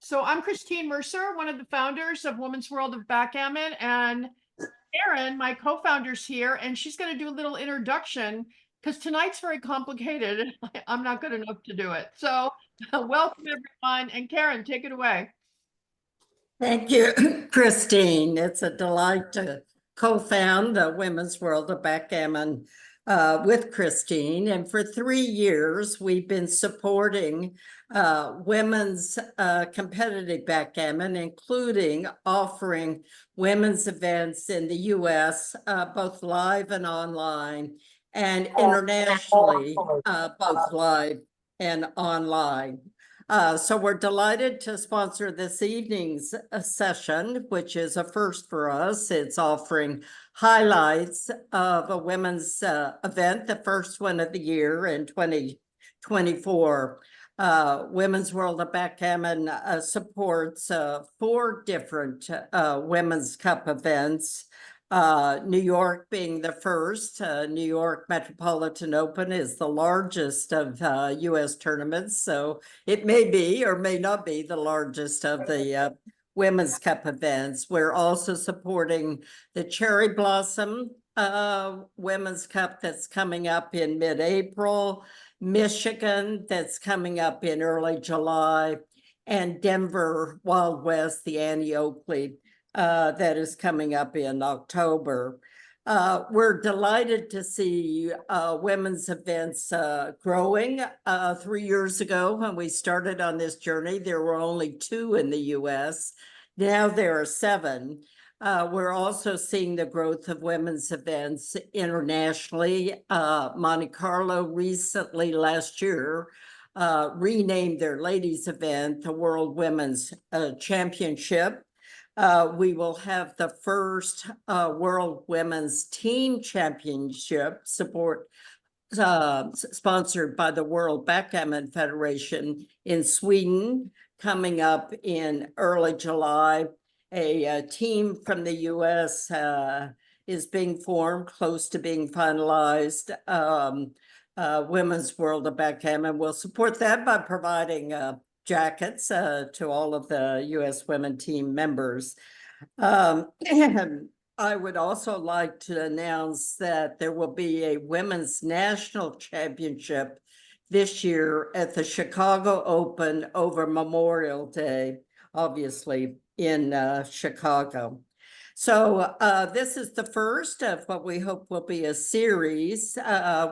So I'm Christine Mercer, one of the founders of Women's World of Backgammon, and Erin, my co-founder's here, and she's going to do a little introduction because tonight's very complicated and I'm not good enough to do it. So welcome everyone, and Karen, take it away. Thank you, Christine. It's a delight to co-found the Women's World of Backgammon with Christine. And for 3 years, we've been supporting women's competitive backgammon, including offering women's events in the US, both live and online, and internationally, both live and online. So we're delighted to sponsor this evening's session, which is a first for us. It's offering highlights of a women's event, the first one of the year in 2024. Women's World of Backgammon supports 4 different Women's Cup events. New York being the first. New York Metropolitan Open is the largest of U.S. tournaments, so it may be or may not be the largest of the Women's Cup events. We're also supporting the Cherry Blossom Women's Cup that's coming up in mid-April, Michigan that's coming up in early July, and Denver Wild West, the Annie Oakley that is coming up in October. We're delighted to see women's events growing. 3 years ago, when we started on this journey, there were only 2 in the US. Now there are 7. We're also seeing the growth of women's events internationally. Monte Carlo recently, last year, renamed their ladies' event the World Women's Championship. We will have the first World Women's Team Championship sponsored by the World Backgammon Federation in Sweden, coming up in early July. A team from the US is being formed, close to being finalized. Women's World of Backgammon will support that by providing jackets to all of the U.S. women team members. And I would also like to announce that there will be a women's national championship this year at the Chicago Open over Memorial Day, obviously in Chicago. So this is the first of what we hope will be a series,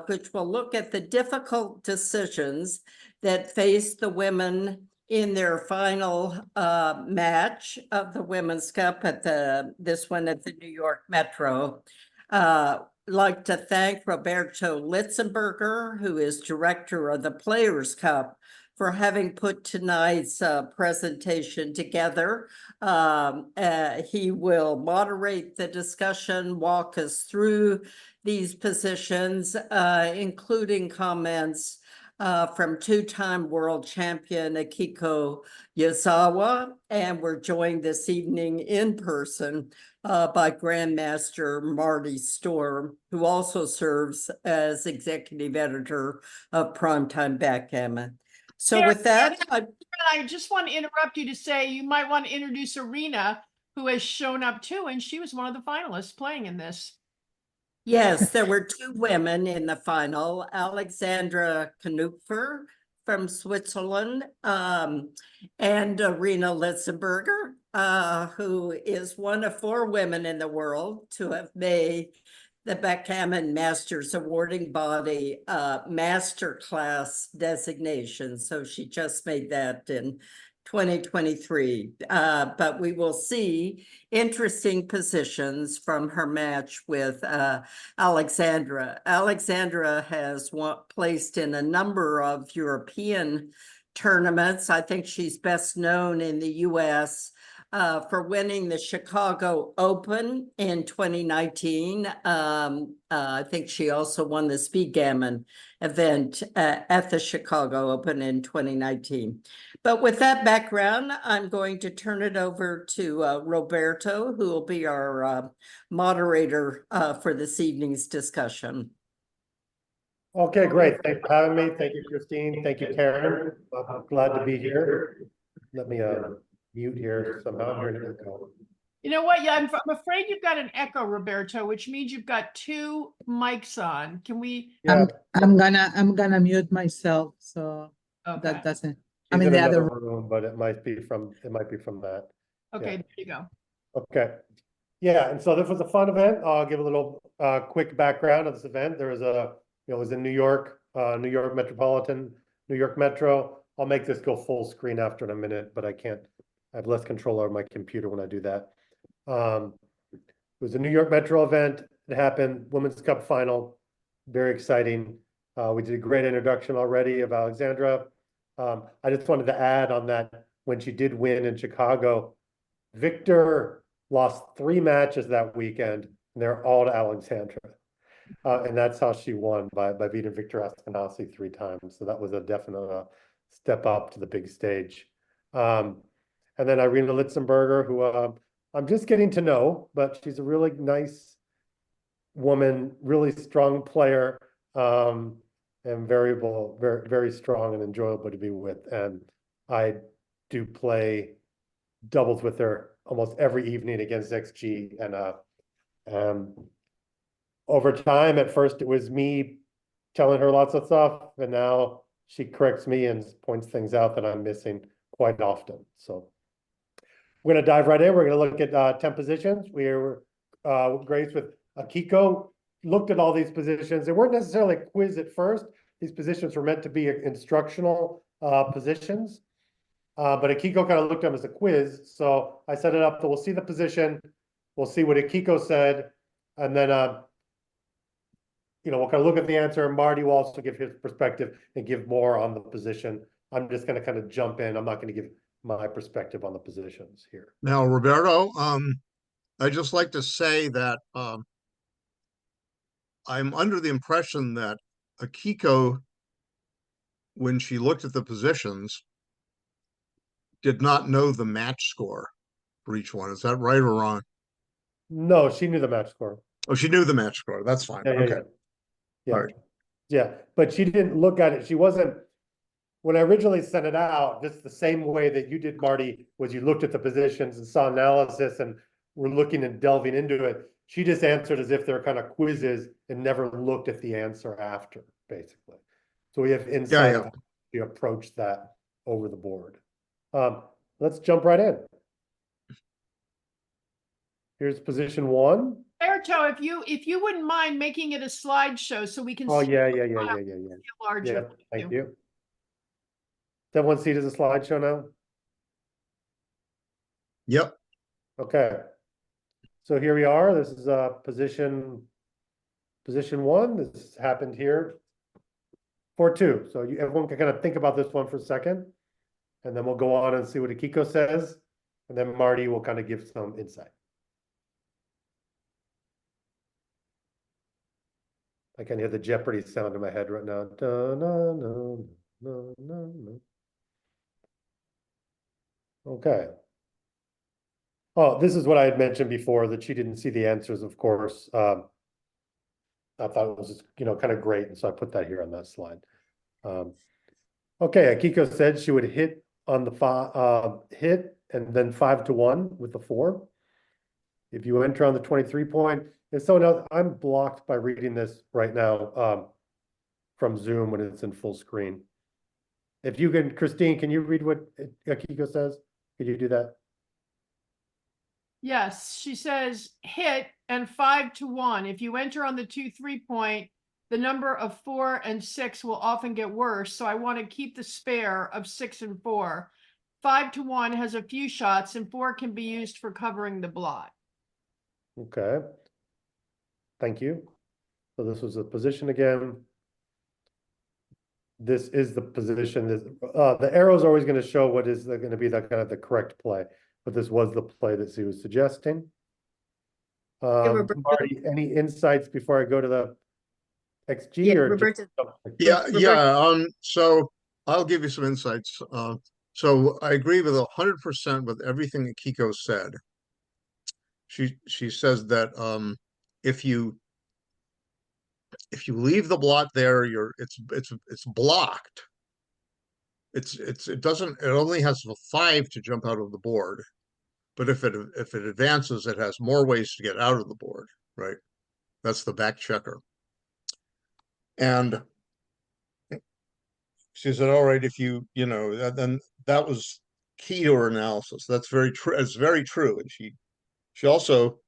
which will look at the difficult decisions that face the women in their final match of the Women's Cup at this one at the New York Metro. Like to thank Roberto Litzenberger, who is director of the Players' Cup, for having put tonight's presentation together. He will moderate the discussion, walk us through these positions, including comments from 2-time world champion Akiko Yazawa, and we're joined this evening in person by Grandmaster Marty Storer, who also serves as executive editor of Primetime Backgammon. So with that, I just want to interrupt you to say you might want to introduce Irina, who has shown up too, and she was one of the finalists playing in this. Yes, there were 2 women in the final, Alexandra Knupfer from Switzerland, and Irina Litzenberger, who is one of 4 women in the world to have made the Backgammon Masters awarding body master class designation. So she just made that in 2023, but we will see interesting positions from her match with Alexandra. Alexandra has placed in a number of European tournaments. I think she's best known in the US for winning the Chicago Open in 2019. I think she also won the Speed Gammon event at the Chicago Open in 2019. But with that background, I'm going to turn it over to Roberto, who will be our moderator for this evening's discussion. Okay, great. Thanks for having me. Thank you, Christine. Thank you, Karen. I'm glad to be here. let me mute here somehow. I'm hearing an echo. You know what? Yeah, I'm afraid you've got an echo, Roberto, which means you've got two mics on. Can we? Yeah, I'm gonna mute myself, so Okay. that doesn't. she's I'm in in the another other. room, but it might be from that. Okay, yeah. there you go. Okay. Yeah, and so this was a fun event. I'll give a little quick background of this event. There was it was in New York, New York Metropolitan, New York Metro. I'll make this go full screen after in a minute, but I can't. I have less control over my computer when I do that. It was a New York Metro event. It happened, Women's Cup final. Very exciting. We did a great introduction already of Alexandra. I just wanted to add on that when she did win in Chicago, Victor lost 3 matches that weekend, and they're all to Alexandra. And that's how she won by beating Victor Askenassi 3 times. So that was a definite step up to the big stage. And then Irina Litzenberger, who I'm just getting to know, but she's a really nice woman, really strong player, and very, very strong and enjoyable to be with. And I do play doubles with her almost every evening against XG. And over time, at first it was me telling her lots of stuff, and now she corrects me and points things out that I'm missing quite often. So we're going to dive right in. We're going to look at 10 positions. We were graced with Akiko, looked at all these positions. They weren't necessarily a quiz at first. These positions were meant to be instructional positions. But Akiko kind of looked at them as a quiz. So I set it up that we'll see the position. We'll see what Akiko said. And then, we'll kind of look at the answer. Marty will also give his perspective and give more on the position. I'm just going to kind of jump in. I'm not going to give my perspective on the positions here. Now, Roberto, I'd just like to say that I'm under the impression that Akiko, when she looked at the positions, did not know the match score for each one. Is that right or wrong? No, she knew the match score. Oh, she knew the match score. That's fine. Yeah, Okay. Yeah. All right. Yeah, but she didn't look at it. She wasn't, when I originally sent it out, just the same way that you did, Marty, was you looked at the positions and saw analysis and were looking and delving into it. She just answered as if they're kind of quizzes and never looked at the answer after, basically. So we have insight of how to approach that over the board. Let's jump right in. Here's position 1. Roberto, if you wouldn't mind making it a slideshow so we can Oh, see yeah. larger. Yeah, thank you. Does everyone see it as a slideshow now? Yep. Okay. So here we are. This is position 1. This happened here. 4-2. So everyone can kind of think about this one for a second, and then we'll go on and see what Akiko says, and then Marty will kind of give some insight. I can hear the Jeopardy sound in my head right now. Da, na, na, na, na, na. Okay. Oh, this is what I had mentioned before, that she didn't see the answers, of course. I thought it was just, kind of great, and so I put that here on that slide. Okay, Akiko said she would hit on the hit and then 5-1 with the 4. If you enter on the 23 point, and so now I'm blocked by reading this right now from Zoom when it's in full screen. If you can, Christine, can you read what Akiko says? Could you do that? Yes, she says hit and 5-1. If you enter on the 2-3 point, the number of 4 and 6 will often get worse. So I want to keep the spare of 6 and 4. 5-1 has a few shots, and 4 can be used for covering the blot. Okay. Thank you. So this was a position again. This is the position. The arrow is always going to show what is going to be the kind of the correct play, but this was the play that she was suggesting. Marty, any insights before I go to the XG? Yeah, or Roberto. So I'll give you some insights. So I agree with 100% with everything that Kiko said. She says that if you leave the blot there, it's blocked. it only has a 5 to jump out of the board. But if it advances, it has more ways to get out of the board, right? That's the back checker. And she said, all right, if you know, then that was key to her analysis. That's very true. It's very true. And she also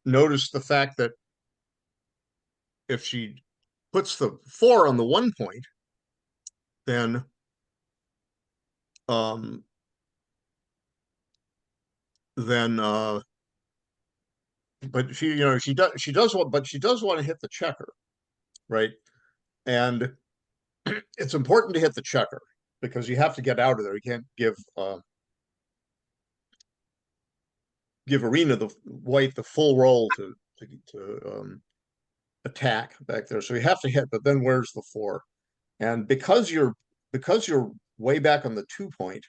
noticed the fact that if she puts the 4 on the 1 point, then but she does want to hit the checker, right? And it's important to hit the checker because you have to get out of there. You can't give Irina the white the full roll to attack back there. So you have to hit, but then where's the 4? And because you're way back on the 2 point,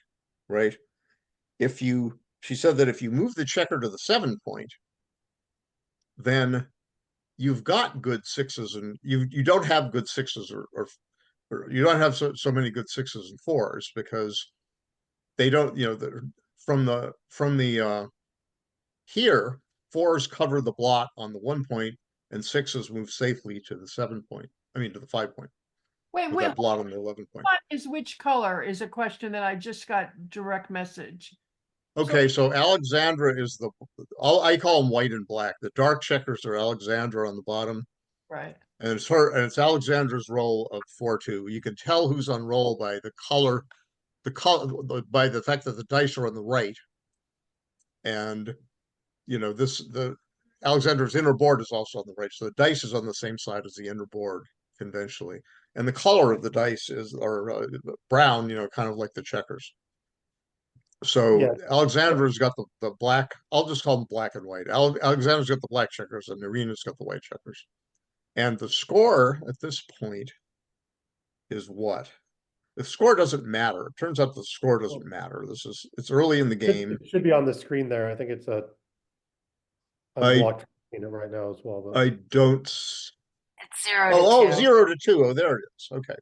right? She said that if you move the checker to the 7 point, then you've got good 6s, and you don't have good 6s or you don't have so many good 6s and 4s because they don't, from the here 4s cover the blot on the 1 point and 6s move safely to the 7 point. I mean to the 5 point. Wait, With that blot on the 11 point. what is which color is a question that I just got direct message. Okay, so Alexandra is I call them white and black. The dark checkers are Alexandra on the bottom. Right. And it's Alexandra's roll of 4-2. You can tell who's on roll by the color, by the fact that the dice are on the right. And the Alexandra's inner board is also on the right. So the dice is on the same side as the inner board conventionally. And the color of the dice are brown, kind of like the checkers. So Yeah. Alexandra's got the black, I'll just call them black and white. Alexandra's got the black checkers and Irina's got the white checkers. And the score at this point is what? The score doesn't matter. It turns out the score doesn't matter. It's early in the game. It should be on the screen there. I think it's unblocked right now as well. But. I don't. It's 0 to 2. 0 to 2. Oh, there it is. Okay.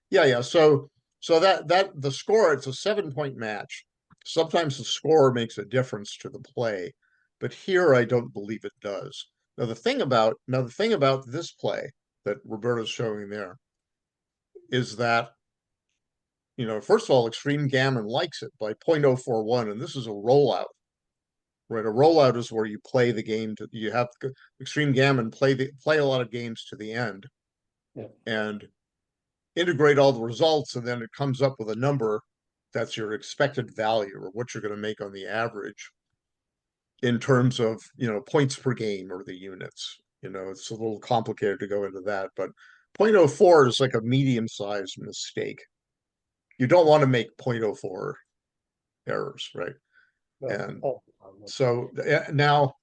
Yeah. So that the score, it's a 7-point match. Sometimes the score makes a difference to the play, but here I don't believe it does. Now the thing about this play that Roberto's showing there is that, first of all, Extreme Gammon likes it by 0.041, and this is a rollout. Right, a rollout is where you play the game you have Extreme Gammon play a lot of games to the end, and integrate all the results, and then it comes up with a number that's your expected value or what you're going to make on the average in terms of points per game or the units. It's a little complicated to go into that, but 0.04 is like a medium-sized mistake. You don't want to make 0.04 errors, right? And so now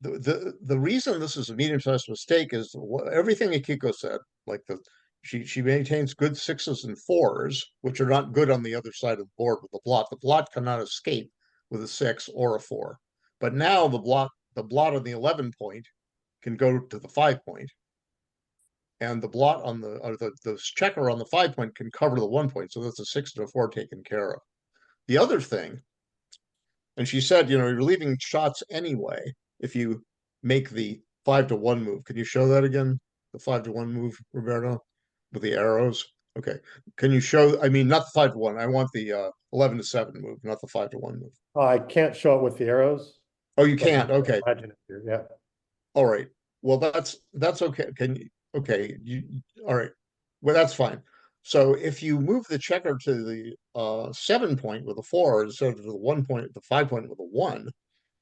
the reason this is a medium-sized mistake is everything Akiko said, like she maintains good 6s and 4s, which are not good on the other side of the board with the blot. The blot cannot escape with a 6 or a 4. But now the blot on the 11 point can go to the 5 point. And the blot on the checker on the 5 point can cover the 1 point. So that's a 6 and a 4 taken care of. The other thing, and she said, you're leaving shots anyway if you make the 5-1 move. Can you show that again? The 5-1 move, Roberto, with the arrows. Okay. Can you show? I mean, not the 5-1. I want the 11-7 move, not the 5-1 move. I can't show it with the arrows. Oh, you can't. Okay. Imagine it here. Yeah. All right. Well, that's okay. Can you? Okay. All right. Well, that's fine. So if you move the checker to the 7 point with a 4 instead of the 1 point, the 5 point with a 1,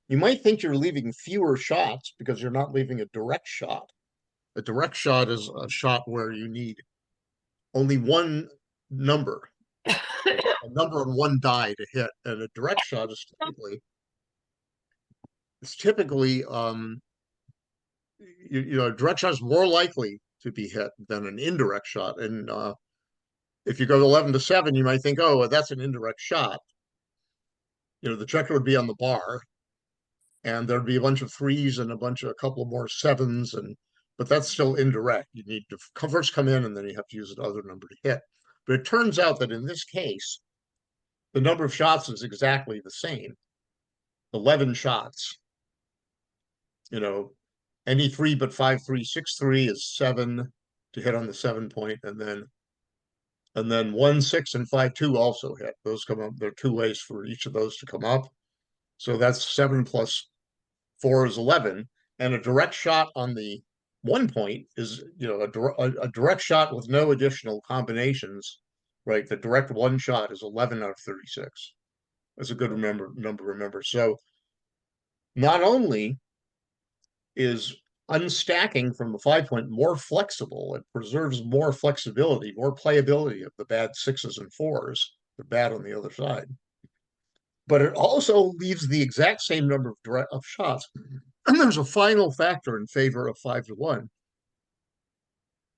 you might think you're leaving fewer shots because you're not leaving a direct shot. A direct shot is a shot where you need only one number, a number on one die to hit, and a direct shot is typically a direct shot is more likely to be hit than an indirect shot. And if you go 11-7, you might think, oh, well, that's an indirect shot. The checker would be on the bar, and there'd be a bunch of 3s and a couple of more 7s, but that's still indirect. You need to first come in, and then you have to use another number to hit. But it turns out that in this case, the number of shots is exactly the same. 11 shots. You know, any 3 but 5, 3, 6, 3 is 7 to hit on the 7 point, and then 1, 6, and 5, 2 also hit. Those come up. There are 2 ways for each of those to come up. So that's 7 plus 4 is 11, and a direct shot on the 1 point is, you know, a direct shot with no additional combinations, right? The direct 1 shot is 11 out of 36. That's a good number to remember. So not only is unstacking from the 5 point more flexible, it preserves more flexibility, more playability of the bad 6s and 4s, the bad on the other side. But it also leaves the exact same number of shots. And there's a final factor in favor of 5 to 1,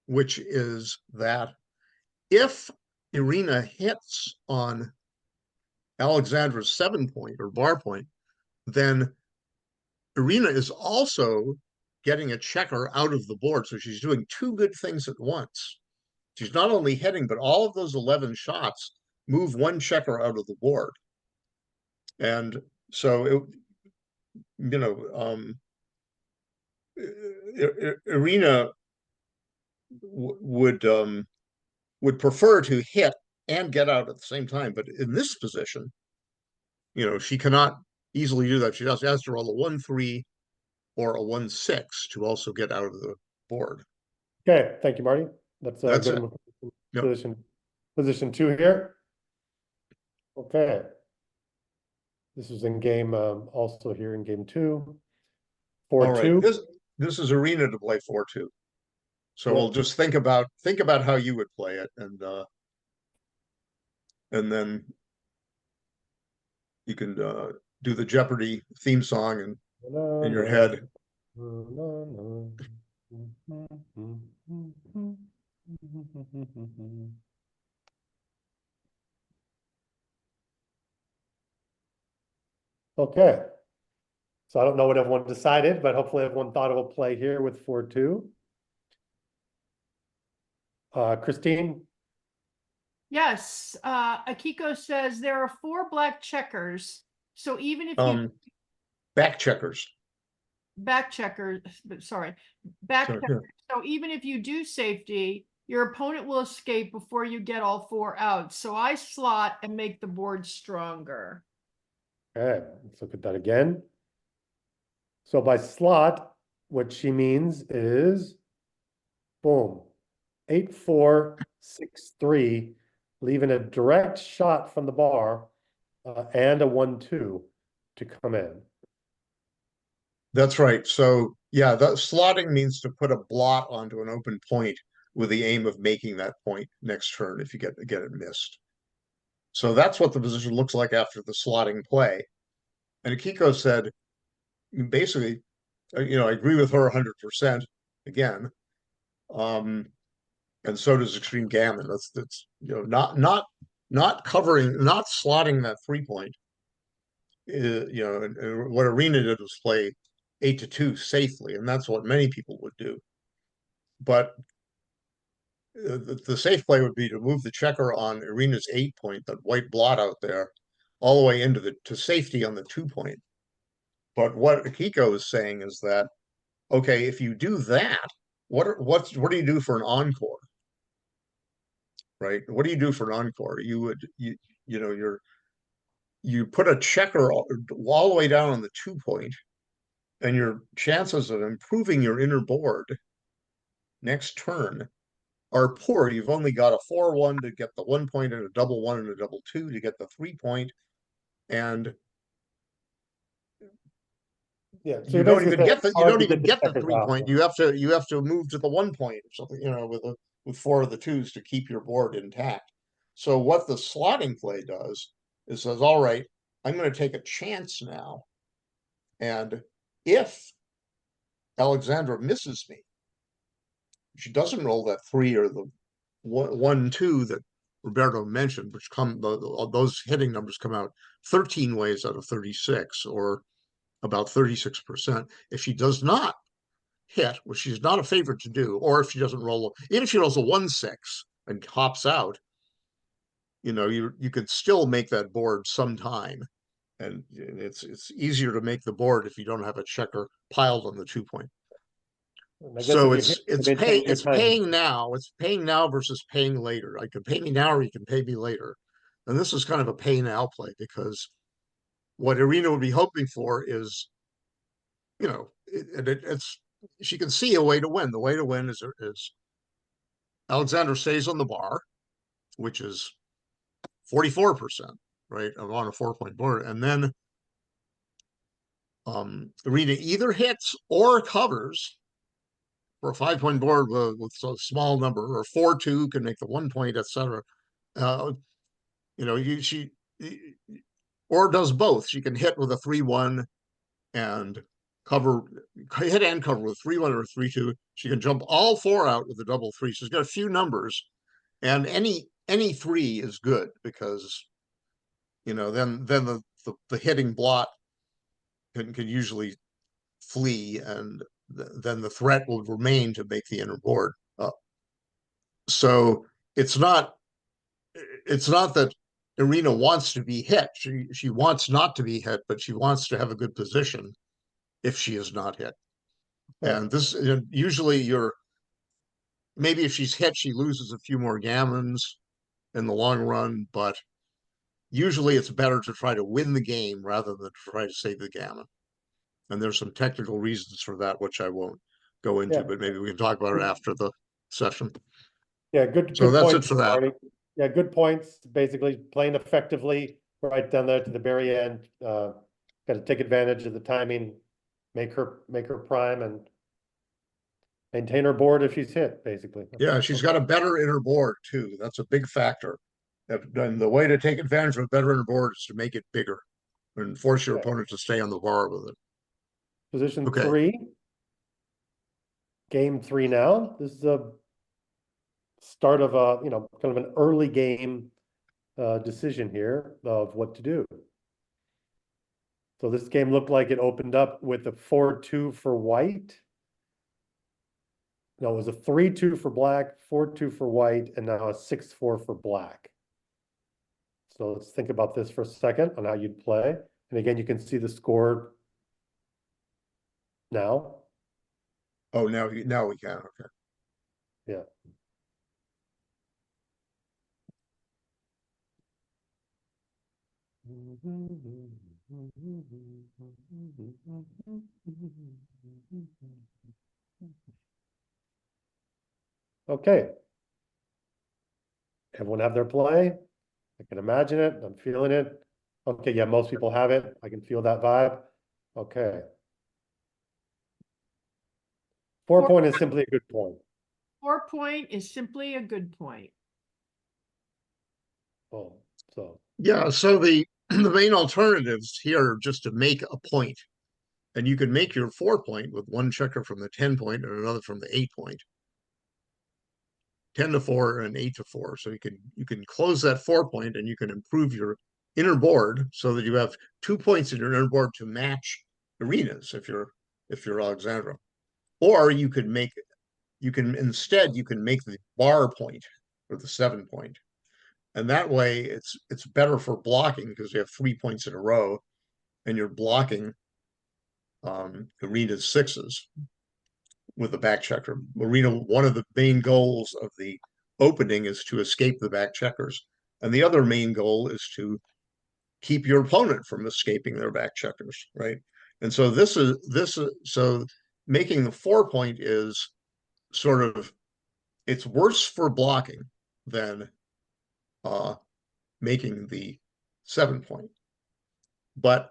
which is that if Irina hits on Alexandra's 7 point or bar point, then Irina is also getting a checker out of the board. So she's doing 2 good things at once. She's not only hitting, but all of those 11 shots move 1 checker out of the board. And so, you know, Irina would prefer to hit and get out at the same time. But in this position, you know, she cannot easily do that. She has to roll a 1, 3 or a 1, 6 to also get out of the board. Okay, thank you, Marty. That's a That's good Yep. position 2 here. Okay. This is in game, also here in game 2. 4-2. All right, this is Irina to play 4-2. So we'll just think about how you would play it, and then you can do the Jeopardy theme song and in your head. Okay. So I don't know what everyone decided, but hopefully everyone thought of a play here with 4-2. Christine? Yes, Akiko says there are 4 black checkers. So even if you Back checkers. back checkers, sorry, back Sorry, checkers. So even if you do safety, your opponent will escape before you get all 4 out. So I slot and make the board stronger. Okay, let's look at that again. So by slot, what she means is, boom, 8, 4, 6, 3, leaving a direct shot from the bar and a 1, 2 to come in. That's right. So yeah, that slotting means to put a blot onto an open point with the aim of making that point next turn if you get it missed. So that's what the position looks like after the slotting play. And Akiko said, basically, you know, I agree with her 100% again. And so does Extreme Gammon. That's you know, not covering, not slotting that 3 point. You know, and what Irina did was play 8-2 safely, and that's what many people would do. But the safe play would be to move the checker on Irina's 8 point, that white blot out there, all the way into to safety on the 2 point. But what Akiko is saying is that, okay, if you do that, what do you do for an encore? Right? What do you do for an encore? You put a checker all the way down on the 2 point, and your chances of improving your inner board next turn are poor. You've only got a 4-1 to get the 1 point, and a double 1 and a double 2 to get the 3 point, and yeah, so you don't even get the 3 point. You have to move to the 1 point or something, you know, with 4 of the 2s to keep your board intact. So what the slotting play does is says, all right, I'm going to take a chance now, and if Alexandra misses me, she doesn't roll that 3 or the 1, 2 that Roberto mentioned, which those hitting numbers come out 13 ways out of 36, or about 36%. If she does not hit, which she's not a favorite to do, or if she doesn't roll, even if she rolls a 1, 6 and hops out, you know, you could still make that board sometime. And it's easier to make the board if you don't have a checker piled on the 2-point. And I guess So if you hit, maintain your it's time. paying now versus paying later. I can pay me now or you can pay me later. And this is kind of a pay now play because what Irina would be hoping for is, you know, it's she can see a way to win. The way to win is Alexandra stays on the bar, which is 44%, right? On a 4-point board. And then Irina either hits or covers for a 5-point board with a small number, or 4-2 can make the 1 point, etc. You know, she or does both. She can hit with a 3-1 and hit and cover with 3-1 or 3-2. She can jump all 4 out with a double 3. She's got a few numbers, and any 3 is good because, you know, then the hitting blot can usually flee, and then the threat will remain to make the inner board up. So it's not that Irina wants to be hit. She wants not to be hit, but she wants to have a good position if she is not hit. Right. And this usually maybe if she's hit, she loses a few more gammons in the long run, but usually it's better to try to win the game rather than try to save the gammon. And there's some technical reasons for that, which I won't go into, Yeah. but maybe we can talk about it after the session. Yeah, good So that's it points, for that. Marty. Yeah, good points. Basically playing effectively right down there to the very end. Got to take advantage of the timing, make her prime and maintain her board if she's hit, basically. Yeah, she's got a better inner board too. That's a big factor. And the way to take advantage of a better inner board is to make it bigger and force your Okay. opponent to stay on the bar with it. Position Okay. 3. Game 3 now. This is a start of a, you know, kind of an early game decision here of what to do. So this game looked like it opened up with a 4-2 for white. No, it was a 3-2 for black, 4-2 for white, and now a 6-4 for black. So let's think about this for a second on how you'd play. And again, you can see the score now. Oh, now we can. Okay. Yeah. Okay. Everyone have their play? I can imagine it. I'm feeling it. Okay, yeah, most people have it. I can feel that vibe. Okay. 4-point is simply a good point. 4-point is simply a good point. Oh, so Yeah, so the main alternatives here are just to make a point. And you can make your 4-point with one checker from the 10-point and another from the 8-point. 10-4 and 8-4. So you can close that 4-point and you can improve your inner board so that you have 2 points in your inner board to match Irina's if you're Alexandra. Or you can make the bar point or the 7-point. And that way it's better for blocking because you have 3 points in a row and you're blocking Irina's 6s with the back checker. Irina, one of the main goals of the opening is to escape the back checkers. And the other main goal is to keep your opponent from escaping their back checkers, right? And so so making the 4-point is sort of, it's worse for blocking than making the 7-point. But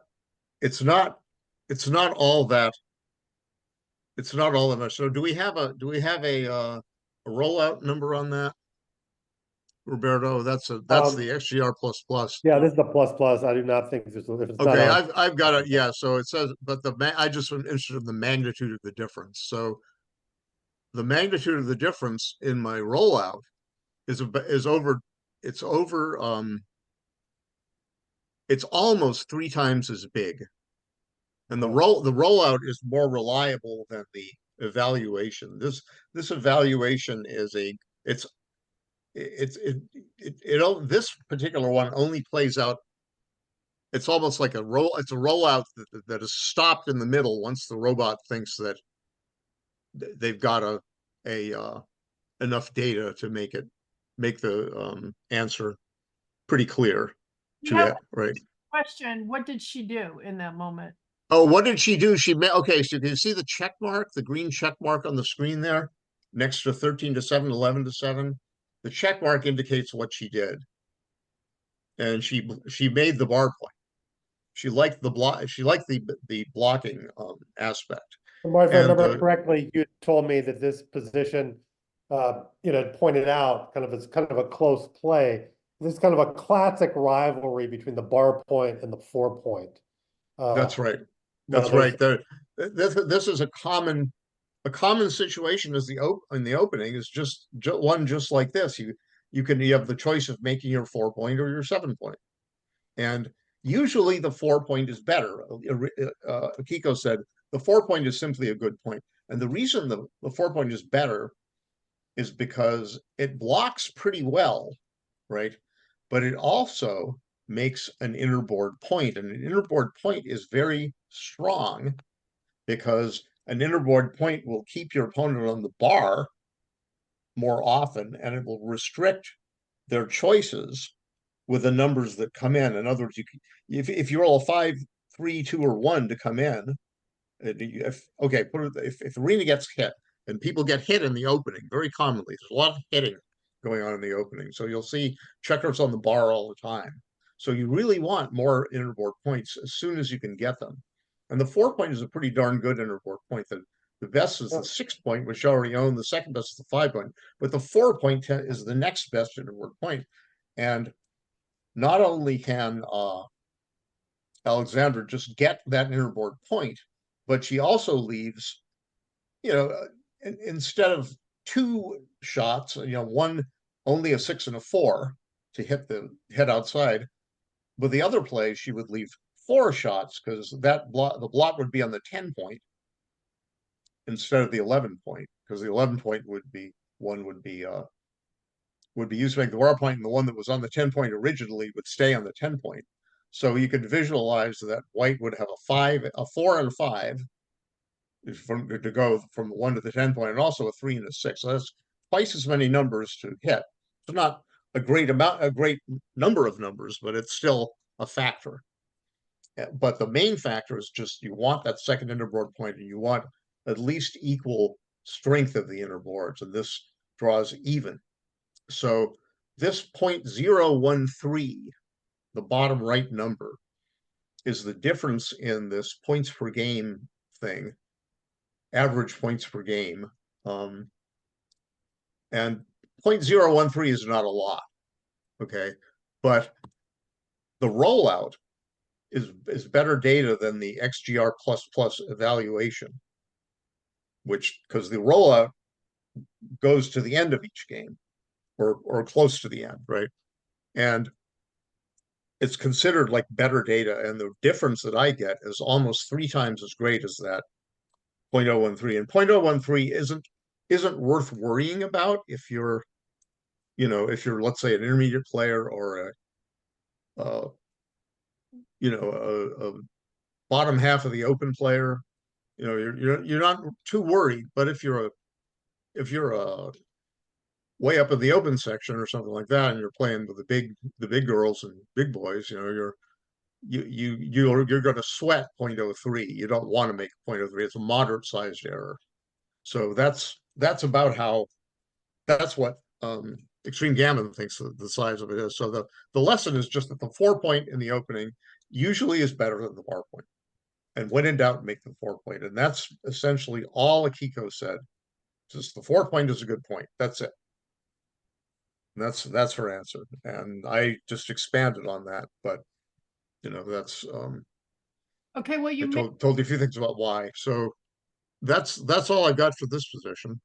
it's not all that much. So do we have a rollout number on that, Roberto? That's the XGR plus. yeah, this is the plus. I do not think there's if it's Okay, not on, I've got it. Yeah, so it says, but I just am interested in the magnitude of the difference. So the magnitude of the difference in my rollout is over. It's almost 3 times as big. And the rollout is more reliable than the evaluation. This evaluation is this particular one only plays out. It's almost like it's a rollout that is stopped in the middle once the robot thinks that they've got enough data to make the answer pretty clear We to have it, right? question, what did she do in that moment? Oh, what did she do? Okay, so you can see the check mark, the green check mark on the screen there, next to 13 to 7, 11 to 7. The check mark indicates what she did. And she made the bar point. She liked the blocking aspect. Mark, if I And remember correctly, you told me that this position, pointed out it's kind of a close play. This is kind of a classic rivalry between the bar point and the 4 point. That's right. one That's of those- right. This is a common situation as in the opening is just one just like this. You have the choice of making your 4 point or your 7 point. And usually the 4 point is better. Akiko said the 4 point is simply a good point. And the reason the 4 point is better is because it blocks pretty well, right? But it also makes an inner board point. And an inner board point is very strong because an inner board point will keep your opponent on the bar more often, and it will restrict their choices with the numbers that come in. In other words, if you roll a 5, 3, 2, or 1 to come in, if Irina gets hit, and people get hit in the opening very commonly, there's a lot of hitting going on in the opening. So you'll see checkers on the bar all the time. So you really want more inner board points as soon as you can get them. And the 4 point is a pretty darn good inner board point. The best is the 6 point, which you already own. The second best is the 5 point, but the 4 point is the next best inner board point. And not only can Alexandra just get that inner board point, but she also leaves, instead of 2 shots, one only a 6 and a 4 to hit the head outside. With the other play, she would leave 4 shots because the block would be on the 10 point instead of the 11 point, because the 11 point would be used to make the bar point, and the one that was on the 10 point originally would stay on the 10 point. So you could visualize that white would have a 4 and a 5 to go from 1 to the 10 point, and also a 3 and a 6. So that's twice as many numbers to hit. It's not a great number of numbers, but it's still a factor. But the main factor is just you want that second inner board point, and you want at least equal strength of the inner boards, and this draws even. So this 0.013, the bottom right number, is the difference in this points per game thing, average points per game. And 0.013 is not a lot, okay? But the rollout is better data than the XGR++ evaluation, because the rollout goes to the end of each game, or close to the end, right? And it's considered like better data, and the difference that I get is almost 3 times as great as that 0.013. And 0.013 isn't worth worrying about if you're, let's say, an intermediate player or a bottom half of the open player. You're not too worried. But if you're way up in the open section or something like that, and you're playing with the big girls and big boys, you're going to sweat 0.03. You don't want to make 0.03. It's a moderate sized error. So that's what Extreme Gammon thinks the size of it is. So the lesson is just that the 4 point in the opening usually is better than the bar point. And when in doubt, make the 4 point. And that's essentially all Akiko said. Just the 4 point is a good point. That's it. And that's her answer. And I just expanded on that, but that's Okay, well, you told you a few things about why. So that's all I got for this position.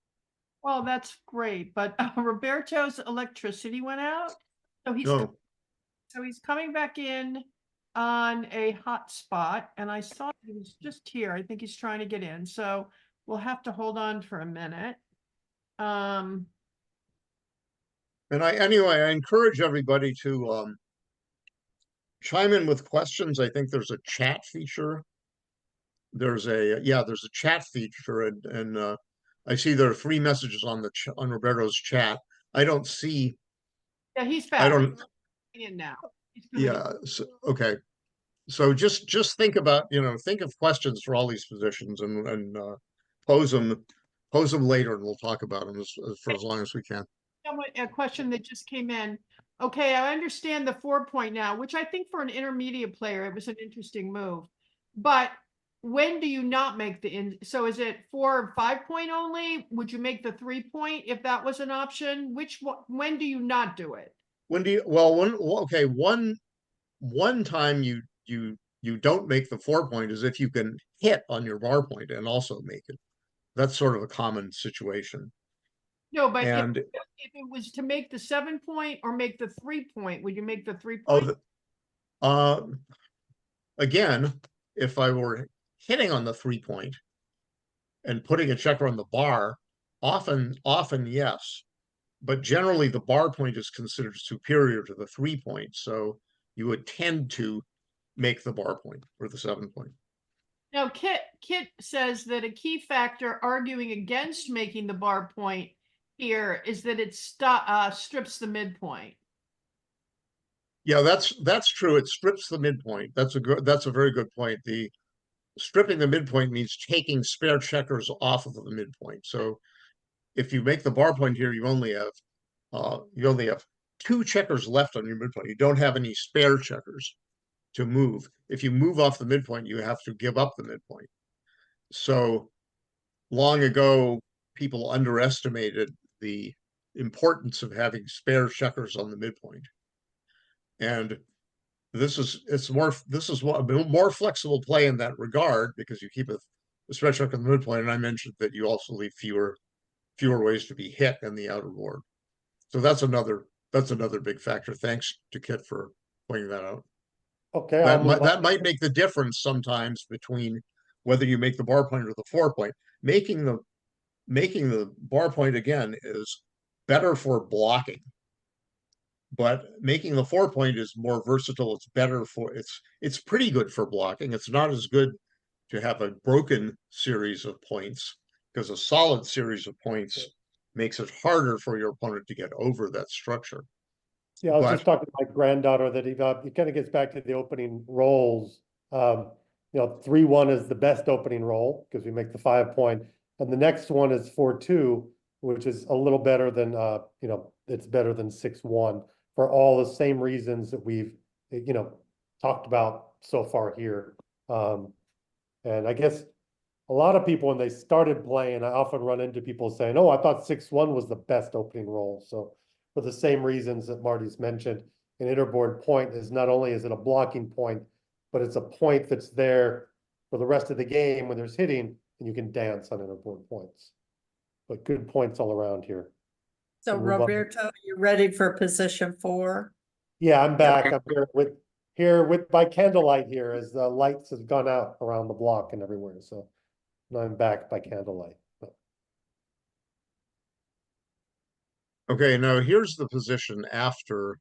well, that's great, but Roberto's electricity went out, so he's coming back in on a hotspot, and I saw he was just here. I think he's trying to get in, so we'll have to hold on for a minute. And I encourage everybody to chime in with questions. I think there's a chat feature. There's a chat feature, and I see there are 3 messages on on Roberto's chat. I don't see. Yeah, he's I back. don't. He's in now. He's coming in. Yeah. So, okay. So just think about, think of questions for all these positions and pose them later, and we'll talk about them for as long as we can. A question that just came in. Okay, I understand the 4-point now, which I think for an intermediate player, it was an interesting move. But when do you not make so is it 4 or 5-point only? Would you make the 3-point if that was an option? When do you not do it? When do you, one time you don't make the 4-point is if you can hit on your bar point and also make it. That's sort of a common situation. No, but And if it was to make the 7-point or make the 3-point, would you make the 3-point? Again, if I were hitting on the 3-point and putting a checker on the bar, often yes, but generally the bar point is considered superior to the 3-point, so you would tend to make the bar point or the 7-point. Now, Kit says that a key factor arguing against making the bar point here is that it strips the midpoint. Yeah, that's true. It strips the midpoint. That's a very good point. The stripping the midpoint means taking spare checkers off of the midpoint. So if you make the bar point here, you only have 2 checkers left on your midpoint. You don't have any spare checkers to move. If you move off the midpoint, you have to give up the midpoint. So long ago, people underestimated the importance of having spare checkers on the midpoint. And this is a more flexible play in that regard, because you keep a spare checker on the midpoint, and I mentioned that you also leave fewer ways to be hit in the outer board. So that's another big factor. Thanks to Kit for pointing that out. Okay, That might make the difference sometimes between whether you make the bar point or the 4-point. Making the bar point again is better for blocking, but making the 4-point is more versatile. It's better it's pretty good for blocking. It's not as good to have a broken series of points, because a solid series of points makes it harder for your opponent to get over that structure. Yeah, I was just talking to my granddaughter that it kind of gets back to the opening rolls. 3-1 is the best opening roll because we make the 5-point, and the next one is 4-2, which is a little better than it's better than 6-1 for all the same reasons that we've talked about so far here. And I guess a lot of people, when they started playing, I often run into people saying, "Oh, I thought 6-1 was the best opening roll." So for the same reasons that Marty's mentioned, an interboard point is not only is it a blocking point, but it's a point that's there for the rest of the game when there's hitting, and you can dance on interboard points. But good points all around here. So Roberto, you ready for position 4? Yeah, I'm back. I'm here with by candlelight here, as the lights have gone out around the block and everywhere. So now I'm back by candlelight. Okay, now here's the position after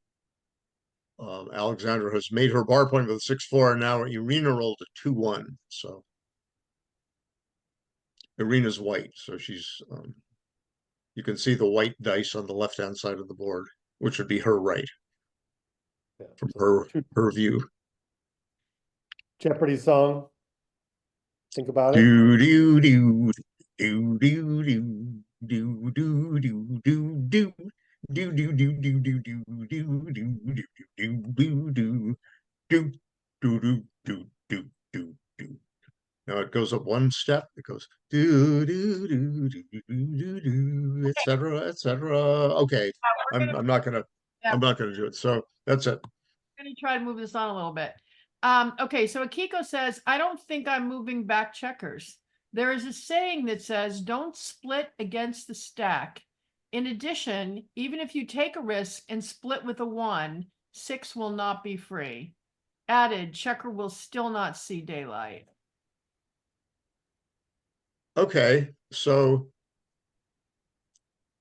Alexandra has made her bar point with a 6-4, and now Irina rolled a 2-1. So Irina's white, so she's you can see the white dice on the left-hand side of the board, which would be her right, from her view. Jeopardy song. Think about it. Do do do do do do do do do do do. Do do do do do do do do do do do do do do do do do do. Now it goes up one step. It goes do do do do do do do, etc., etc. Okay, I'm not gonna do it. So that's it. I'm gonna try to move this on a little bit. Okay, so Akiko says, "I don't think I'm moving back checkers. There is a saying that says, don't split against the stack. In addition, even if you take a risk and split with a 1, 6 will not be free. Added, checker will still not see daylight." Okay, so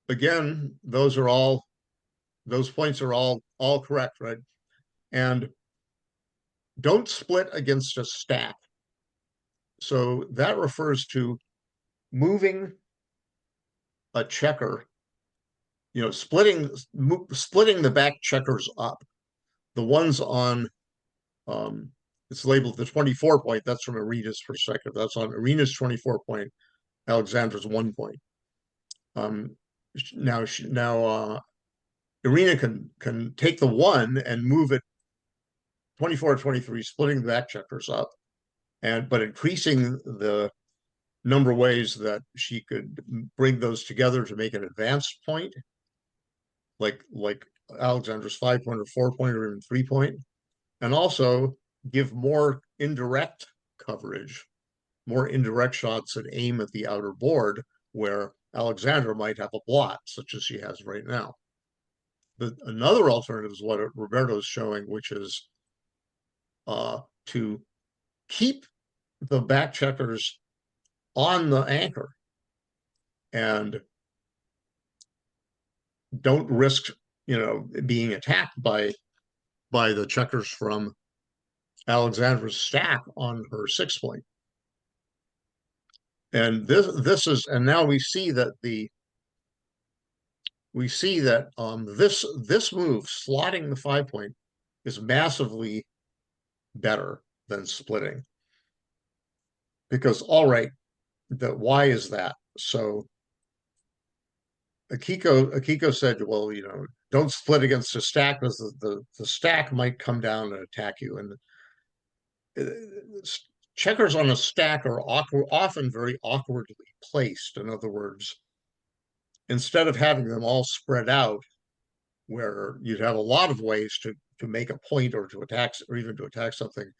again, those are all those points are all correct, right? And don't split against a stack. So that refers to moving a checker, splitting the back checkers up. The ones on, it's labeled the 24 point, that's from Irina's perspective. That's on Irina's 24 point, Alexandra's 1 point. Now Irina can take the 1 and move it 24, 23, splitting the back checkers up, but increasing the number of ways that she could bring those together to make an advanced point, like Alexandra's 5 point or 4 point or even 3 point, and also give more indirect coverage, more indirect shots that aim at the outer board where Alexandra might have a blot, such as she has right now. But another alternative is what Roberto is showing, which is to keep the back checkers on the anchor and don't risk, being attacked by the checkers from Alexandra's stack on her 6 point. And this is, and now we see that this move, slotting the 5 point, is massively better than splitting. Because, all right, why is that? So Akiko said, well, don't split against a stack because the stack might come down and attack you. And checkers on a stack are often very awkwardly placed. In other words, instead of having them all spread out, where you'd have a lot of ways to make a point or to attack, or even to attack something,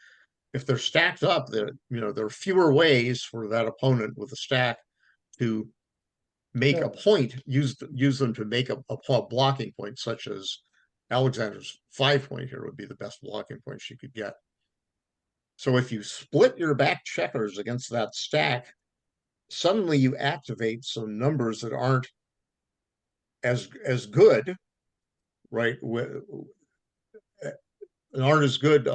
if they're stacked up, there are fewer ways for that opponent with a stack to make a point, use them to make a blocking point, such as Alexandra's 5 point here would be the best blocking point she could get. So if you split your back checkers against that stack, suddenly you activate some numbers that aren't as good, right? Aren't as good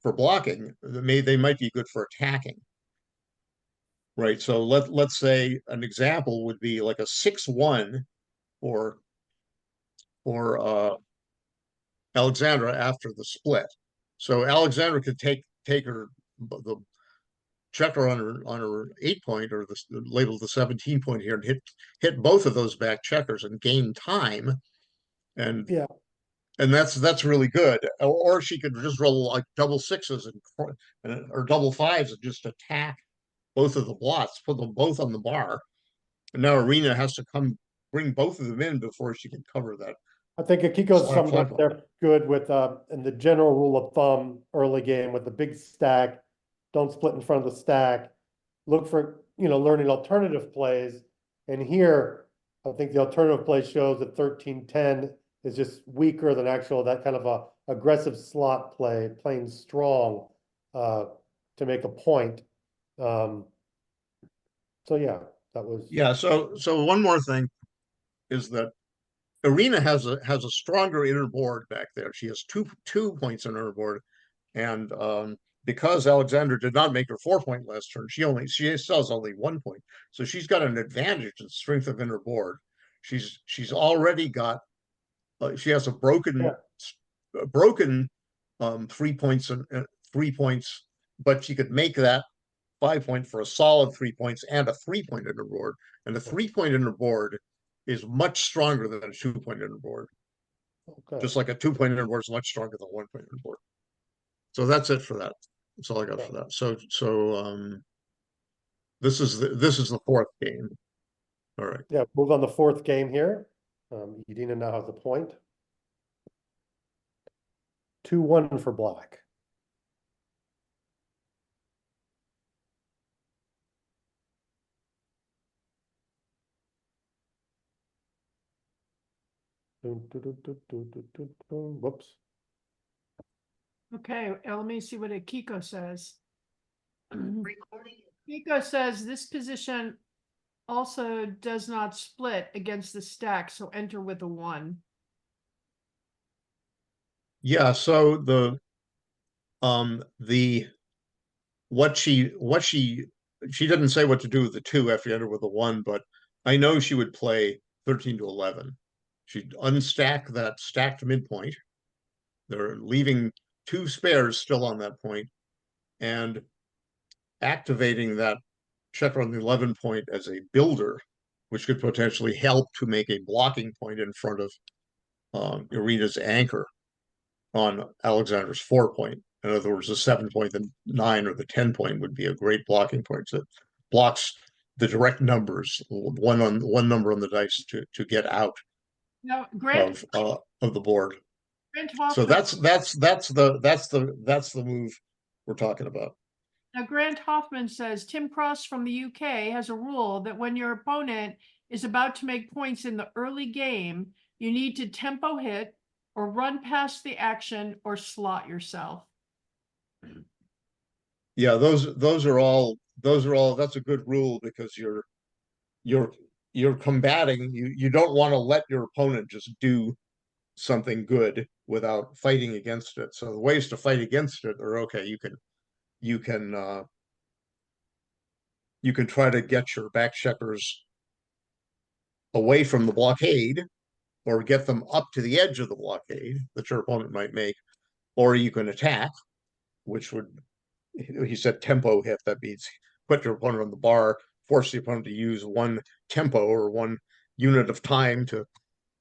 for blocking. They might be good for attacking. Right, so let's say an example would be like a 6-1 for Alexandra after the split. So Alexandra could take the checker on her 8 point, or labeled the 17 point here, and hit both of those back checkers and gain time, and that's really good. Or she could just roll like double 6s or double 5s and just attack both of the blots, put them both on the bar. And now Irina has to come bring both of them in before she can cover that. I think Akiko's summed up there good with, in the general rule of thumb early game with the big stack, don't split in front of the stack, look for, learning alternative plays. And here, I think the alternative play shows that 13-10 is just weaker than that kind of a aggressive slot play, playing strong to make a point. So yeah, that was. Yeah, so one more thing is that Irina has a stronger inner board back there. She has two points in her board, and because Alexandra did not make her 4 point last turn, she still has only 1 point. So she's got an advantage in strength of inner board. She's already got she has a broken 3 points and 3 points, but she could make that 5 point for a solid 3 points and a 3 point inner board. And the 3 point inner board is much stronger than a 2 point inner board. Okay. Just like a 2 point inner board is much stronger than a 1 point inner board. So that's it for that. That's all I got for that. So this is the fourth game. All right. Yeah, move on the fourth game here. Irina now has a point. 2-1 for black. Whoops. Okay, let me see what Akiko says. Akiko says this position also does not split against the stack, so enter with a 1. Yeah, so she didn't say what to do with the 2 after you enter with a 1, but I know she would play 13 to 11. She'd unstack that stacked midpoint. They're leaving 2 spares still on that point and activating that checker on the 11 point as a builder, which could potentially help to make a blocking point in front of Irina's anchor on Alexandra's 4 point. In other words, the 7 point, the 9 or the 10 point would be a great blocking point that blocks the direct numbers, one number on the dice to get out Now, Grant of the board. So Hoffman, that's the move we're talking about. now Grant Hoffman says Tim Cross from the UK has a rule that when your opponent is about to make points in the early game, you need to tempo hit or run past the action or slot yourself. Yeah, those are all that's a good rule because you're combating, you don't want to let your opponent just do something good without fighting against it. So the ways to fight against it are, okay, you can try to get your back checkers away from the blockade or get them up to the edge of the blockade that your opponent might make, or you can attack, which would, he said tempo hit, that means put your opponent on the bar, force the opponent to use 1 tempo or 1 unit of time to,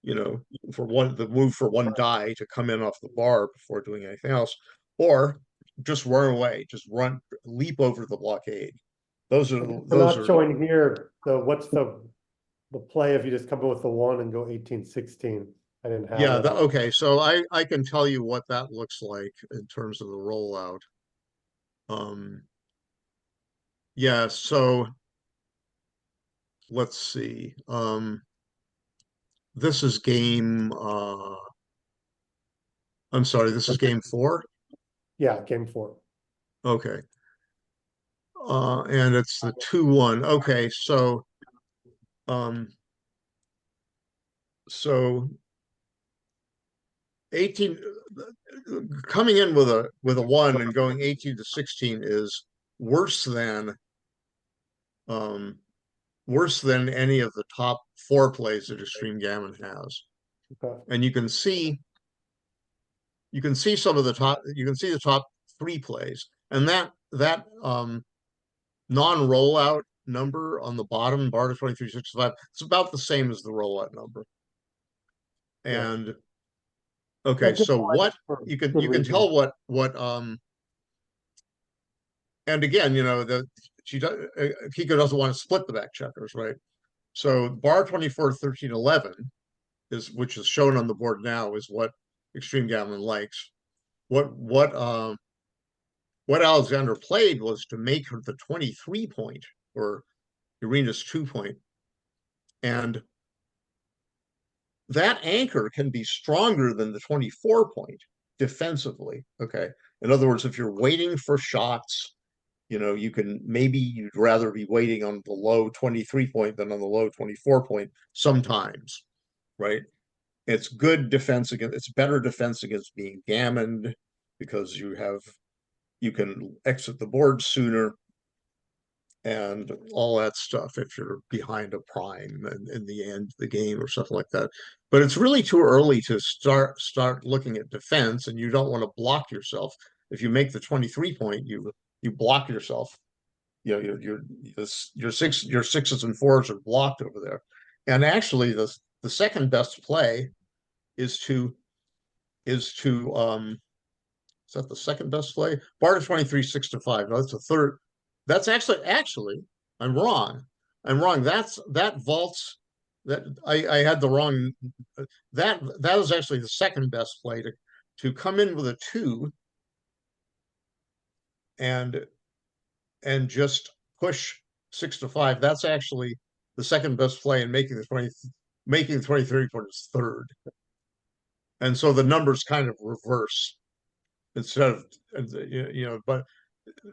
the move for 1 die to come in off the bar before doing anything else, or just run away, leap over the blockade. We're not showing here, what's the play if you just come in with the 1 and go 18-16. I didn't have Yeah, that. okay, so I can tell you what that looks like in terms of the rollout. Yeah, so let's see. This is game I'm sorry, this is game 4? Yeah, game 4. Okay. And it's the 2-1. Okay, so 18 coming in with a 1 and going 18-16 is worse than any of the top 4 plays that Extreme Gammon has. Okay. And you can see some of the top, you can see the top 3 plays, and that non-rollout number on the bottom, bar to 2365, it's about the same as the rollout number. And okay, so what you can tell what and again, Akiko doesn't want to split the back checkers, right? So bar 24, 13, 11 which is shown on the board now, is what Extreme Gammon likes. What Alexandra played was to make her the 23 point or Irina's 2 point. And that anchor can be stronger than the 24 point defensively. Okay. In other words, if you're waiting for shots, you'd rather be waiting on the low 23 point than on the low 24 point sometimes, right? It's good defense it's better defense against being gammoned because you can exit the board sooner and all that stuff if you're behind a prime in the end of the game or something like that. But it's really too early to start looking at defense, and you don't want to block yourself. If you make the 23 point, you block yourself. Your 6s and 4s are blocked over there. And actually the second best play is is that the second best play? Bar to 23, 6 to 5. No, that's the third. That's actually, I'm wrong. That vaults, that I had the wrong, that is actually the second best play to come in with a 2 and just push 6 to 5. That's actually the second best play, and making the 23 point is third. And so the numbers kind of reverse instead of, but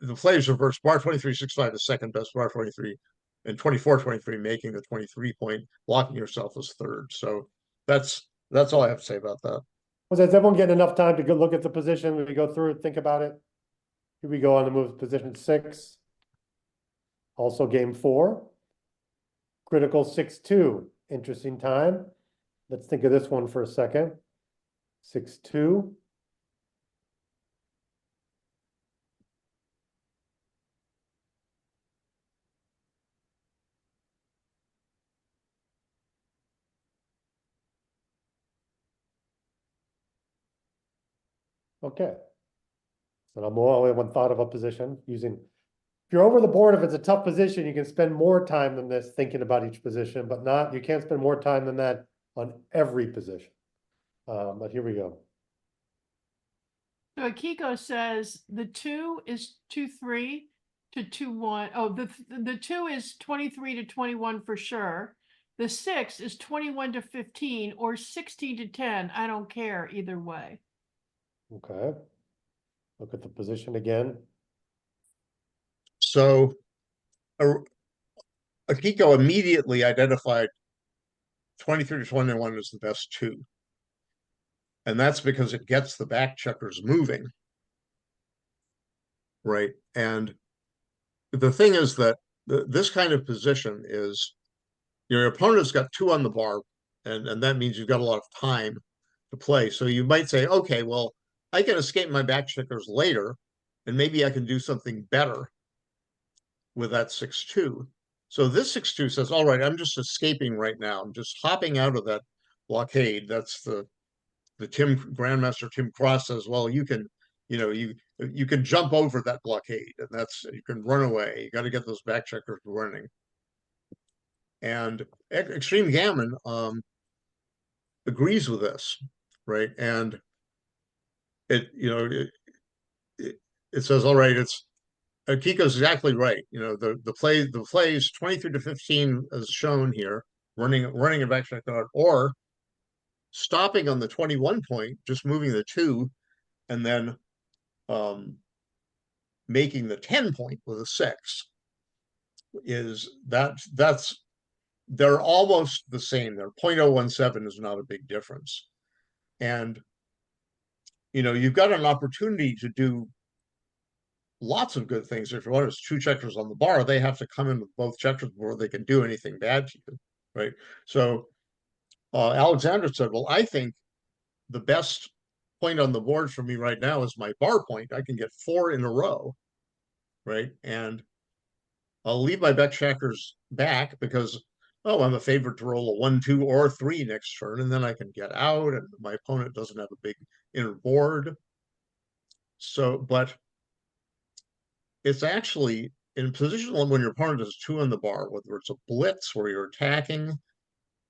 the plays reverse. Bar 23, 6, 5 is second best, bar 23, and 24-23 making the 23 point, blocking yourself as third. So that's all I have to say about that. Was everyone getting enough time to go look at the position? We go through it, think about it. Here we go on the move position 6. Also game 4. Critical 6-2. Interesting time. Let's think of this one for a second. 6-2. Okay. So I'm only one thought of a position using. If you're over the board, if it's a tough position, you can spend more time than this thinking about each position, but not, you can't spend more time than that on every position. But here we go. So Akiko says the 2 is 2-3 to 2-1. Oh, the 2 is 23 to 21 for sure. The 6 is 21 to 15 or 16 to 10. I don't care either way. Okay. Look at the position again. So Akiko immediately identified 23 to 21 as the best 2. And that's because it gets the back checkers moving. Right. And the thing is that this kind of position is your opponent's got 2 on the bar, and that means you've got a lot of time to play. So you might say, okay, well, I can escape my back checkers later, and maybe I can do something better with that 6-2. So this 6-2 says, all right, I'm just escaping right now. I'm just hopping out of that blockade. That's the Grandmaster Tim Cross says, well, you can, you can jump over that blockade, and you can run away. You got to get those back checkers running. And Extreme Gammon agrees with this, right? And it says, all right, Akiko's exactly right. The play is 23 to 15 as shown here, running a back check card, or stopping on the 21 point, just moving the 2, and then making the 10 point with a 6. They're almost the same. They're 0.017 is not a big difference. And you've got an opportunity to do lots of good things. If you want 2 checkers on the bar, they have to come in with both checkers before they can do anything bad to you, right? So Alexandra said, well, I think the best point on the board for me right now is my bar point. I can get 4 in a row, right? And I'll leave my back checkers back because, I'm a favorite to roll a 1, 2, or 3 next turn, and then I can get out, and my opponent doesn't have a big inner board. So, but it's actually in position when your opponent has 2 on the bar, whether it's a blitz where you're attacking,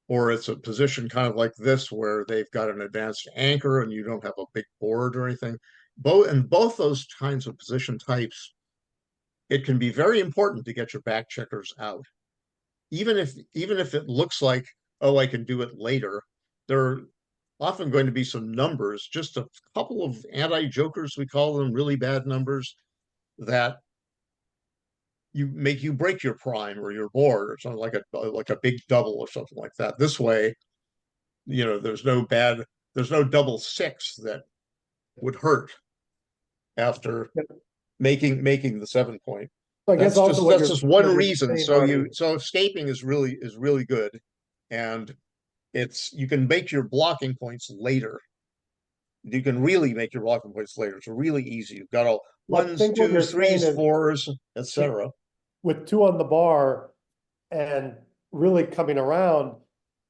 or it's a position kind of like this where they've got an advanced anchor and you don't have a big board or anything. Both those kinds of position types, it can be very important to get your back checkers out. Even if it looks like, I can do it later, there are often going to be some numbers, just a couple of anti-jokers, we call them, really bad numbers, that you break your prime or your board or something, like a big double or something like that. This way, there's no double 6 that would hurt after making the 7 point. So I guess also that's just one reason. So escaping is really good, and you can make your blocking points later. You can really make your blocking points later. It's really easy. You've got all 1s, 2s, 3s, 4s, etc. With 2 on the bar and really coming around,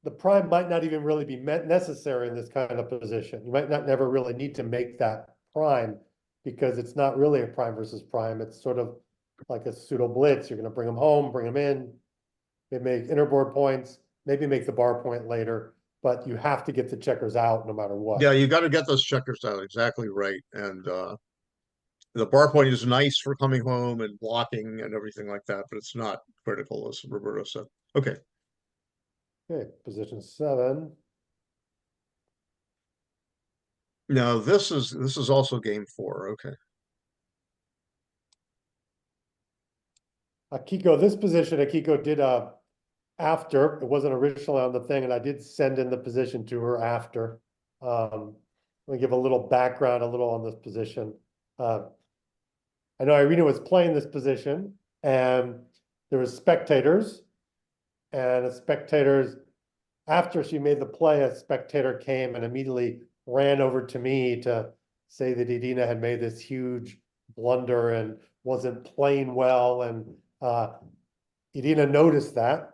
the prime might not even really be necessary in this kind of position. You might not never really need to make that prime because it's not really a prime versus prime. It's sort of like a pseudo blitz. You're going to bring them home, bring them in, maybe make inner board points, maybe make the bar point later, but you have to get the checkers out no matter what. Yeah, you got to get those checkers out. Exactly right. And the bar point is nice for coming home and blocking and everything like that, but it's not critical, as Roberto said. Okay. Okay, position 7. Now this is also game 4. Okay. Akiko, this position, Akiko did after, it wasn't originally on the thing, and I did send in the position to her after. Let me give a little background, a little on this position. I know Irina was playing this position, and there was spectators, and the spectators, after she made the play, a spectator came and immediately ran over to me to say that Irina had made this huge blunder and wasn't playing well, and Irina noticed that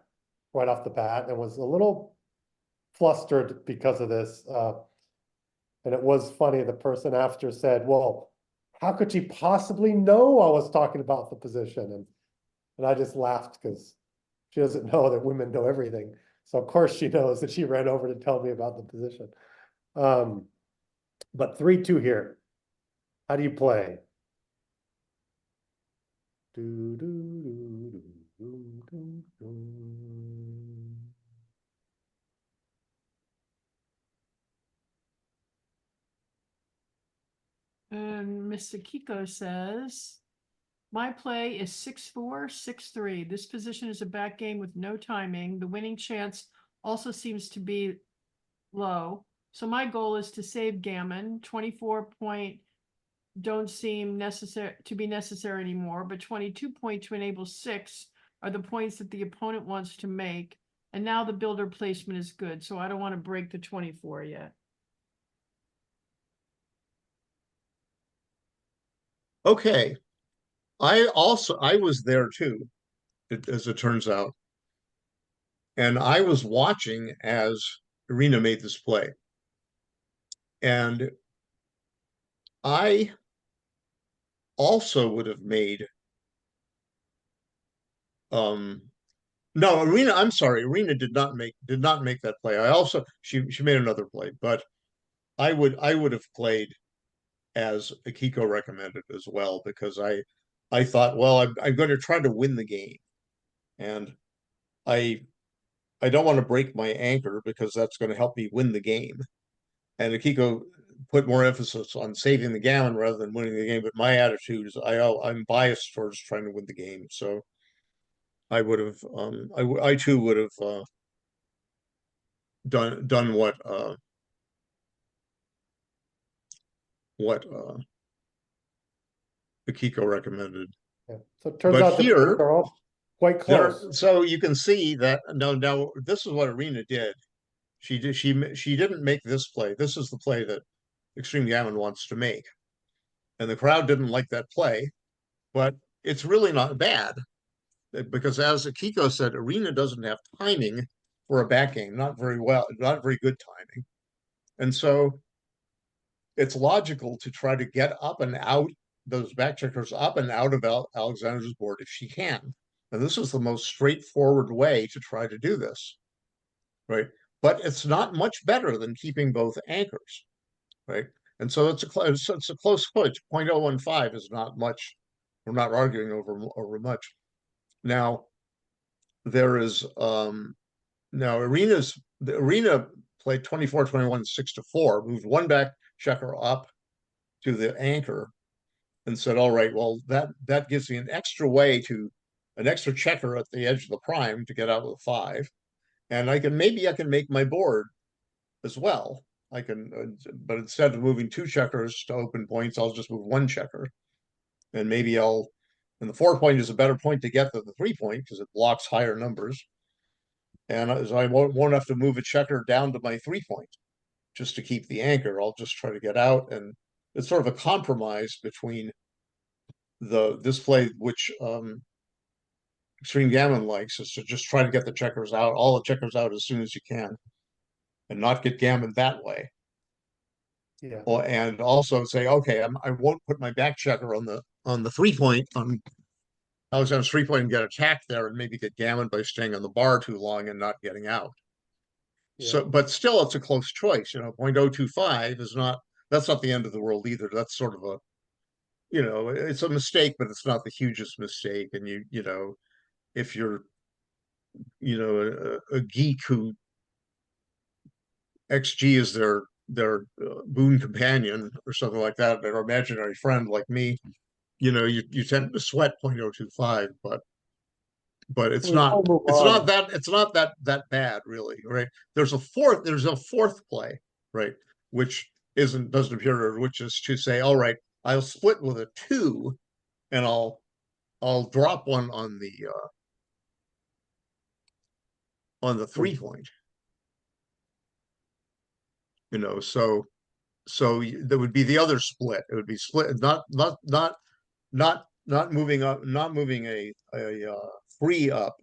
right off the bat and was a little flustered because of this. And it was funny, the person after said, well, how could she possibly know I was talking about the position? And I just laughed because she doesn't know that women know everything. So of course she knows that she ran over to tell me about the position. But 3-2 here. How do you play? Do, do, do, do, do, do. And Mr. Kiko says, my play is 6-4, 6-3. This position is a back game with no timing. The winning chance also seems to be low. So my goal is to save gammon. 24 point don't seem necessary to be necessary anymore, but 22 point to enable 6 are the points that the opponent wants to make. And now the builder placement is good, so I don't want to break the 24 yet. Okay. I was there too, as it turns out. And I was watching as Irina made this play. And I also would have made no, Irina, I'm sorry, Irina did not make that play. I also she made another play, but I would have played as Akiko recommended as well, because I thought, well, I'm going to try to win the game, and I don't want to break my anchor because that's going to help me win the game. And Akiko put more emphasis on saving the gammon rather than winning the game. But my attitude is I'm biased towards trying to win the game, so I would have I too would have done what Akiko recommended. Yeah. So it turns But out here, they're all quite close. so you can see that now this is what Irina did. She didn't make this play. This is the play that Extreme Gammon wants to make, and the crowd didn't like that play, but it's really not bad, because as Akiko said, Irina doesn't have timing for a back game, not very good timing, and so it's logical to try to get up and out those back checkers up and out of Alexandra's board if she can. And this is the most straightforward way to try to do this, right? But it's not much better than keeping both anchors, right? And so it's a close point. 0.015 is not much. We're not arguing over much. Now, there is now Irina played 24-21, 6-4, moved one back checker up to the anchor, and said, all right, well, that gives me an extra checker at the edge of the prime to get out with a 5. And I can make my board as well. I can, but instead of moving 2 checkers to open points, I'll just move 1 checker. And maybe and the 4 point is a better point to get than the 3 point because it blocks higher numbers. And so I won't have to move a checker down to my 3 point just to keep the anchor. I'll just try to get out. And it's sort of a compromise between this play, which Extreme Gammon likes, is to just try to get the checkers out, all the checkers out as soon as you can, and not get gammon that way. Yeah. And also say, okay, I won't put my back checker on the 3 point on Alexander's 3 point and get attacked there, and maybe get gammon by staying on the bar too long and not getting out. Yeah. So, but still, it's a close choice. 0.025 is not. That's not the end of the world either. That's sort of a, it's a mistake, but it's not the hugest mistake. And if you're, a geek who XG is their boon companion or something like that, their imaginary friend like me, you tend to sweat 0.025, but but it's We'll not, move it's on. not that, it's not that bad, really, right? There's a fourth play, right? Which doesn't appear, which is to say, all right, I'll split with a 2 and I'll drop one on the 3-point. You know, so there would be the other split. It would be split, not moving up, not moving a 3 up,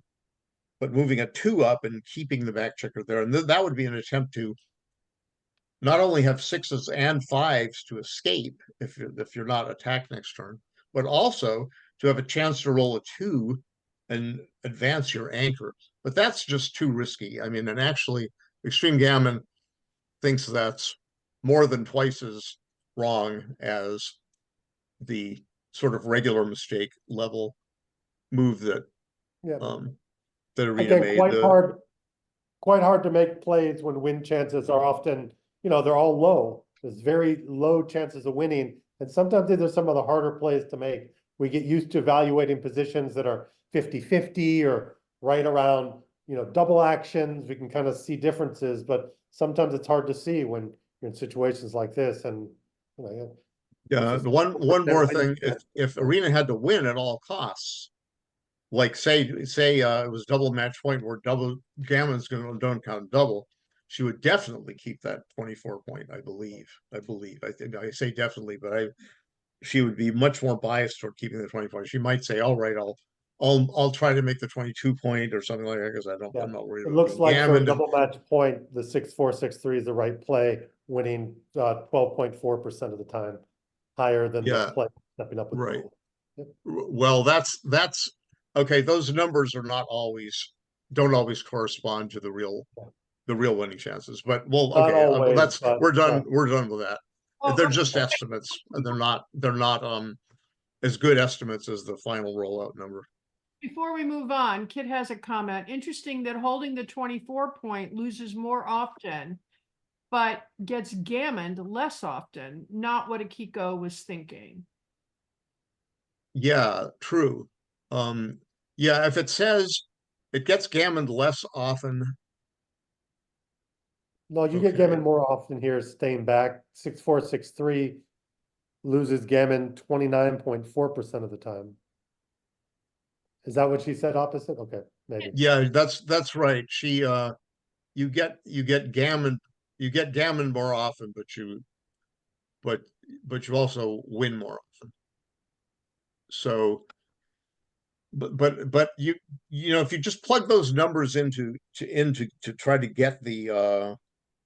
but moving a 2 up and keeping the back checker there. And that would be an attempt to not only have 6s and 5s to escape if you're not attacked next turn, but also to have a chance to roll a 2 and advance your anchor. But that's just too risky. I mean, and actually, Extreme Gammon thinks that's more than twice as wrong as the sort of regular mistake level move that Yeah. that Irina Again, made. quite hard to make plays when win chances are often, they're all low. There's very low chances of winning. And sometimes these are some of the harder plays to make. We get used to evaluating positions that are 50-50 or right around, double actions. We can kind of see differences, but sometimes it's hard to see when you're in situations like this. And, Yeah, the one more thing, if Irina had to win at all costs, like say it was double match point where double Gammon's don't count double, she would definitely keep that 24 point, I believe. I think I say definitely, but she would be much more biased toward keeping the 24. She might say, all right, I'll try to make the 22 point or something like that because I'm not worried It about looks being like for a gammoned. double match point, the 6-4, 6-3 is the right play, winning 12.4% of the time, higher than the Yeah, play stepping up with right. double. Yep. Well, that's okay. Those numbers don't always correspond to the real winning chances. But well, Not okay, always, but, we're done with that. Well, They're just estimates, and they're not as good estimates as the final rollout number. before we move on, Kit has a comment. Interesting that holding the 24 point loses more often, but gets gammoned less often. Not what Akiko was thinking. Yeah, true. Yeah, if it says it gets gammoned less often, no, you get Okay. gammon more often here, staying back. 6-4, 6-3 loses gammon 29.4% of the time. Is that what she said opposite? Okay, maybe. yeah, that's right. She you get gammon more often, but you also win more often. So but you if you just plug those numbers into to try to get the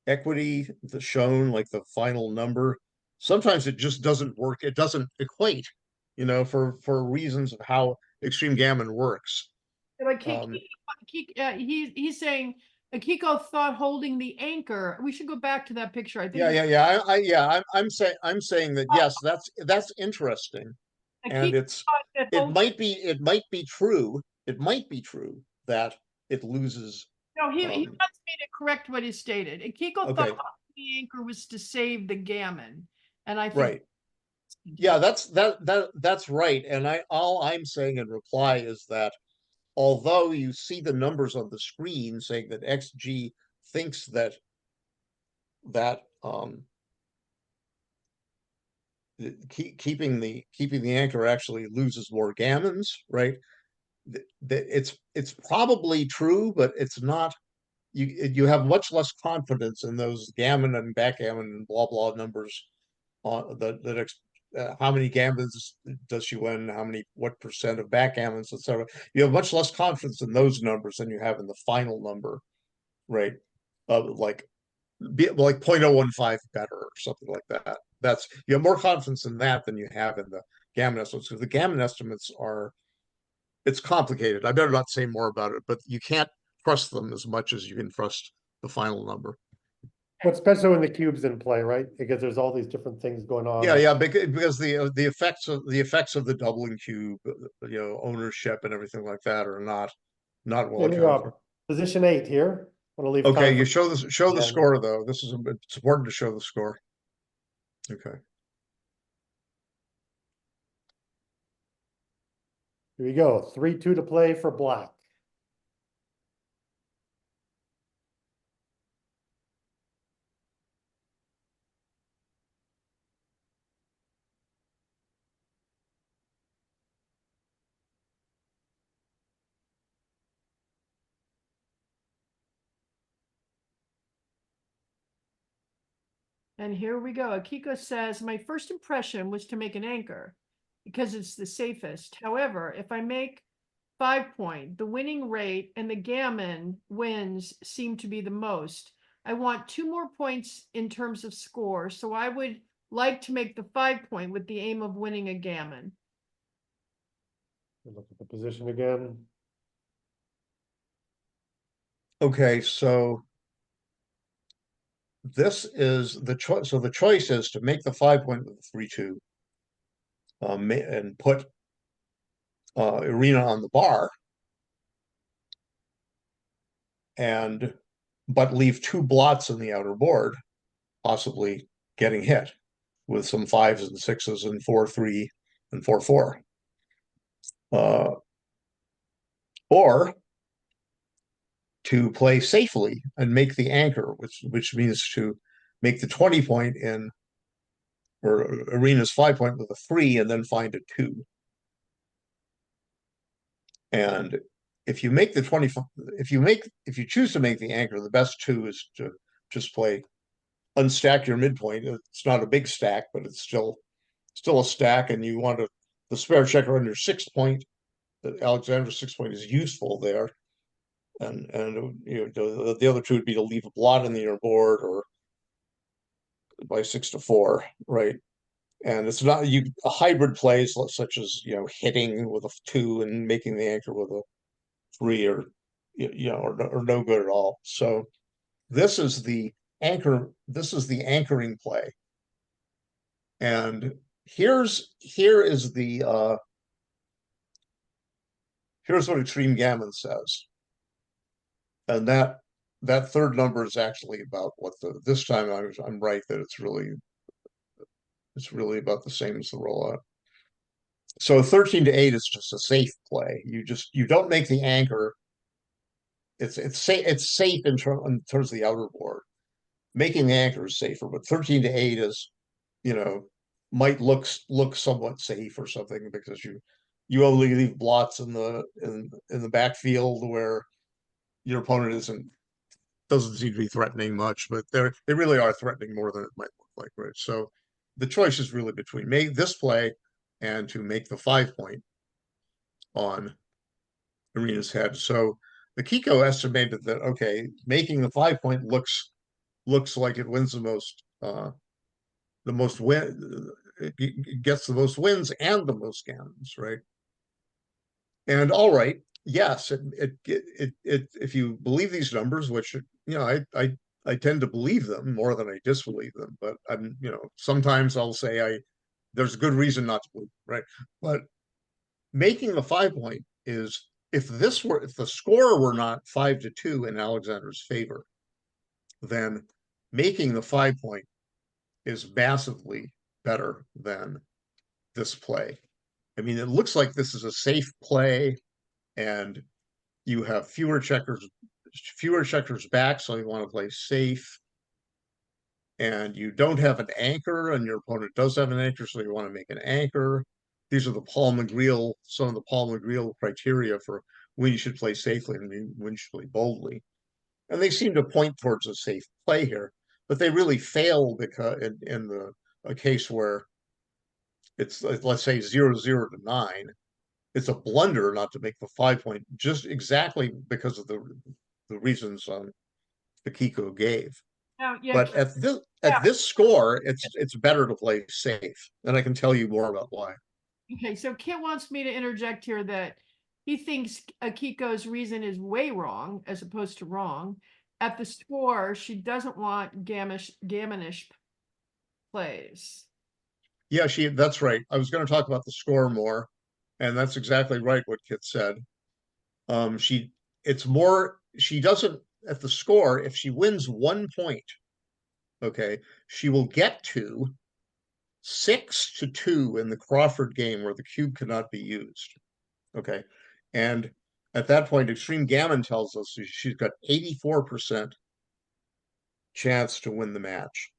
equity shown, like the final number, sometimes it just doesn't work. It doesn't equate, for reasons of how Extreme Gammon works. But he's saying Akiko thought holding the anchor. We should go back to that picture. I think. I'm saying that yes, that's interesting, and Akiko it might be true. It might be true that it loses. No, he wants me to correct what he stated. Akiko Okay. thought the anchor was to save the gammon, and I think Right. Yeah, that's right. And all I'm saying in reply is that although you see the numbers on the screen saying that XG thinks that keeping the anchor actually loses more gammons, right? It's probably true, but it's not. You have much less confidence in those gammon and backgammon and blah blah numbers on how many gammons does she win, what percent of backgammons, etc. You have much less confidence in those numbers than you have in the final number, right? Like 0.015 better or something like that. You have more confidence in that than you have in the gammon estimates, because the gammon estimates it's complicated. I better not say more about it, but you can't trust them as much as you can trust the final number. But especially when the cube's in play, right? Because there's all these different things going on. Yeah, because the effects of the doubling cube, ownership and everything like that are not well Here we accounted are. for. Position 8 here. Want to leave Okay, time you for- show the score though. It's important to show the score. Okay. Here we go. 3-2 to play for black. And here we go. Akiko says, my first impression was to make an anchor because it's the safest. However, if I make 5 point, the winning rate and the gammon wins seem to be the most. I want 2 more points in terms of score, so I would like to make the 5 point with the aim of winning a gammon. Look at the position again. Okay, so this is the choice. So the choice is to make the 5 point with the 3-2, and put Irina on the bar, but leave 2 blots in the outer board, possibly getting hit with some 5s and 6s and 4-3 and 4-4. Or to play safely and make the anchor, which means to make the 20 point in, or Irina's 5 point with a 3 and then find a 2. And if you make the 20, if you choose to make the anchor, the best 2 is to just play unstack your midpoint. It's not a big stack, but it's still a stack, and you want the spare checker on your 6 point. That Alexandra's 6 point is useful there, and you know, the other 2 would be to leave a blot in your board or by 6-4, right? And it's not a hybrid plays such as, you know, hitting with a 2 and making the anchor with a 3, or you know, or no good at all. So this is the anchor. This is the anchoring play. And here is the here's what Extreme Gammon says. And that third number is actually about what this time I'm right that it's really about the same as the rollout. So 13-8 is just a safe play. You don't make the anchor. It's safe in terms of the outer board. Making the anchor is safer, but 13-8 is, you know, might look somewhat safe or something because you only leave blots in the backfield where your opponent doesn't seem to be threatening much, but they really are threatening more than it might look like, right? So the choice is really between make this play and to make the 5 point on Irina's head. So the Akiko estimated that, okay, making the 5 point looks like it wins the most win, it gets the most wins and the most gammons, right? And all right, yes, if you believe these numbers, which, you know, I tend to believe them more than I disbelieve them, but I'm, you know, sometimes I'll say there's a good reason not to believe, right? But making the 5 point is, if the score were not 5-2 in Alexandra's favor, then making the 5 point is massively better than this play. I mean, it looks like this is a safe play, and you have fewer checkers back, so you want to play safe. And you don't have an anchor, and your opponent does have an anchor, so you want to make an anchor. These are some of the Paul McGreal criteria for when you should play safely and when you should play boldly. And they seem to point towards a safe play here, but they really fail because in a case where it's, let's say, 0-0-9, it's a blunder not to make the 5 point, just exactly because of the reasons Akiko gave. Now, yeah, But at this score, it's better to play safe, and I can tell you more about why. okay, so Kit wants me to interject here that he thinks Akiko's reason is way wrong as opposed to wrong. At the score, she doesn't want gammonish plays. Yeah, that's right. I was going to talk about the score more, and that's exactly right what Kit said. She doesn't, at the score, if she wins 1 point, okay, she will get to 6-2 in the Crawford game where the cube cannot be used. Okay. And at that point, Extreme Gammon tells us she's got 84% chance to win the match.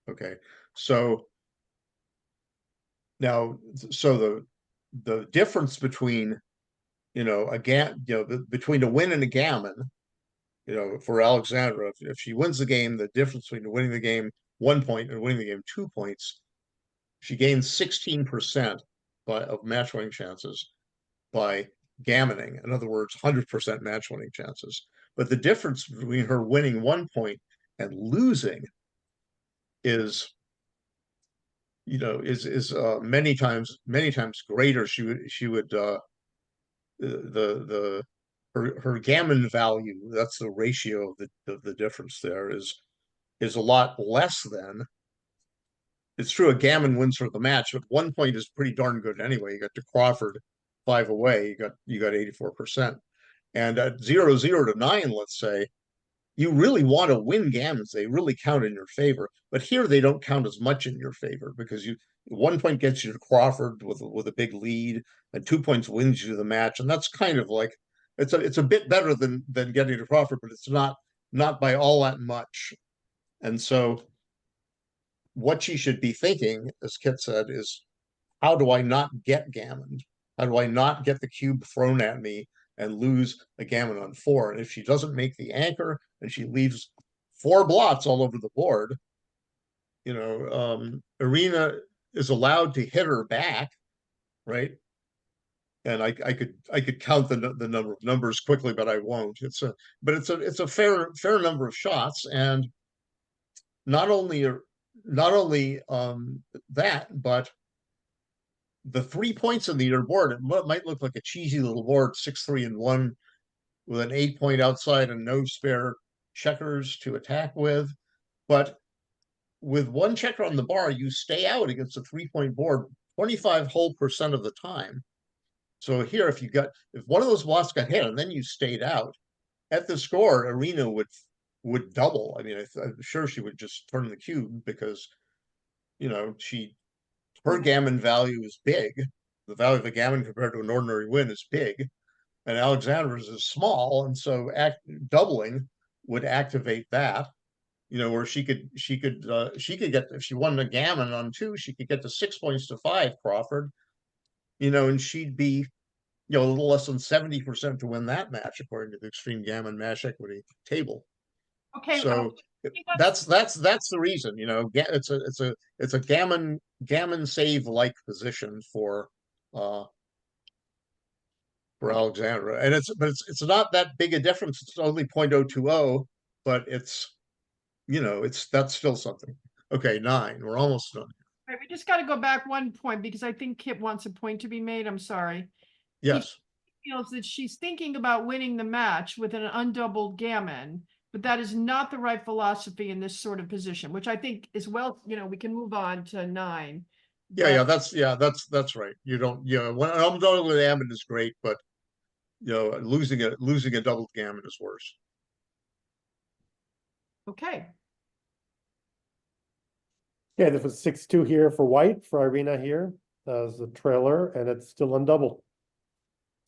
Okay. So now, so the difference between, you know, between a win and a gammon, you know, for Alexandra, if she wins the game, the difference between winning the game 1 point and winning the game 2 points, she gains 16% of match winning chances by gammoning. In other words, 100% match winning chances. But the difference between her winning 1 point and losing is, many times greater. She would her gammon value, that's the ratio of the difference there, is a lot less than. It's true a gammon wins her the match, but 1 point is pretty darn good anyway. You got to Crawford 5 away, you got 84%. And at 0-0 to 9, let's say, you really want to win gammons. They really count in your favor. But here they don't count as much in your favor, because 1 point gets you to Crawford with a big lead, and 2 points wins you the match. And that's kind of like, it's a bit better than getting to Crawford, but it's not by all that much. And so what she should be thinking, as Kit said, is, how do I not get gammoned? How do I not get the cube thrown at me and lose a gammon on 4? And if she doesn't make the anchor and she leaves 4 blots all over the board, Irina is allowed to hit her back, right? And I could count the number of numbers quickly, but I won't. It's a fair number of shots, and not only that, but the 3 points on the board, it might look like a cheesy little board, 6-3-1, with an 8 point outside and no spare checkers to attack with. But with 1 checker on the bar, you stay out against a 3 point board 25% of the time. So here, if one of those blots got hit and then you stayed out, at the score, Irina would double. I mean, I'm sure she would just turn the cube, because her gammon value is big. The value of a gammon compared to an ordinary win is big, and Alexandra's is small, and so doubling would activate that. Where she could get, if she won the gammon on 2, she could get to 6 points to 5 Crawford. And she'd be a little less than 70% to win that match, according to the Extreme Gammon Match Equity table. Okay. So that's the reason. It's a gammon save like position for Alexandra, and it's not that big a difference. It's only 0.020, but that's still something. Okay, 9. We're almost done. Right, we just got to go back 1 point, because I think Kip wants a point to be made. I'm sorry. Yes. He feels that she's thinking about winning the match with an undoubled gammon, but that is not the right philosophy in this sort of position, which I think is, well, we can move on to 9. Yeah, that's right. You don't, when an undoubled gammon is great, but losing a doubled gammon is worse. Okay. Yeah, this was 6-2 here for white, for Irina here as the trailer, and it's still undoubled.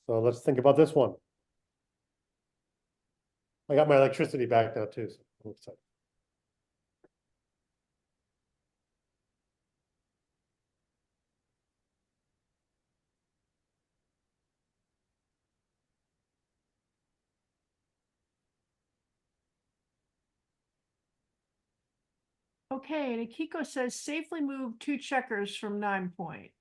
So let's think about this one. I got my electricity back now too. So I'm excited. Okay, and Akiko says safely move 2 checkers from 9 point.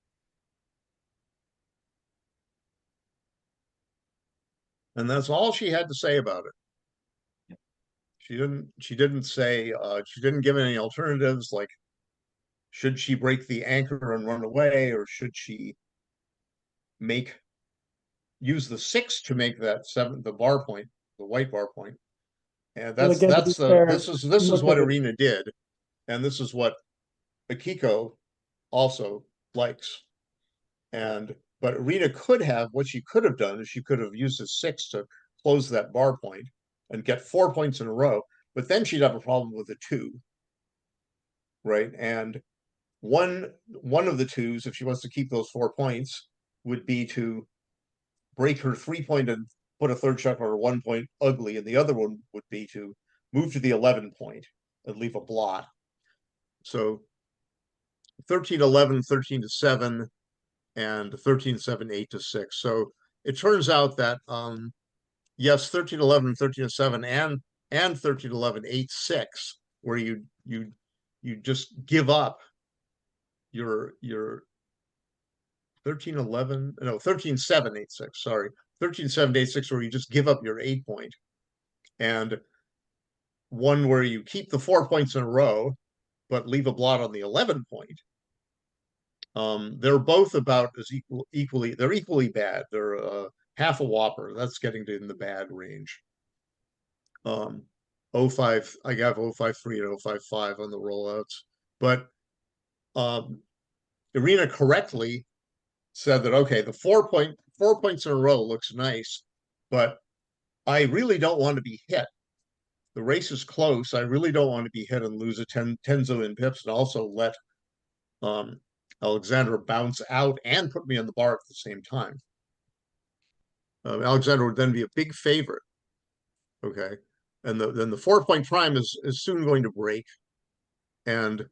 And that's all she had to say about it. Yep. She didn't say, she didn't give any alternatives, like, should she break the anchor and run away, or should she use the 6 to make that 7, the bar point, the white bar point. And Well, this is what Irina did, and this is what Akiko also likes. But Irina what she could have done is she could have used a 6 to close that bar point and get 4 points in a row, but then she'd have a problem with a 2. Right? And one of the 2s, if she wants to keep those 4 points, would be to break her 3 point and put a third checker or 1 point ugly, and the other one would be to move to the 11 point and leave a blot. So 13-11, 13-7, and 13-7, 8-6. So it turns out that yes, 13-11, 13-7, and 13-11, 8-6, where you you just give up your 13-11, no, 13-7, 8-6, sorry. 13-7, 8-6, where you just give up your 8 point. And one where you keep the 4 points in a row, but leave a blot on the 11 point. They're both about as they're equally bad. They're half a whopper. That's getting to in the bad range. 05, I got 053 and 055 on the rollouts. But Irina correctly said that, okay, the 4 points in a row looks nice, but I really don't want to be hit. The race is close. I really don't want to be hit and lose a 10 zillion pips, and also let Alexandra bounce out and put me on the bar at the same time. Alexandra would then be a big favorite. Okay. And then the 4 point prime is soon going to break. And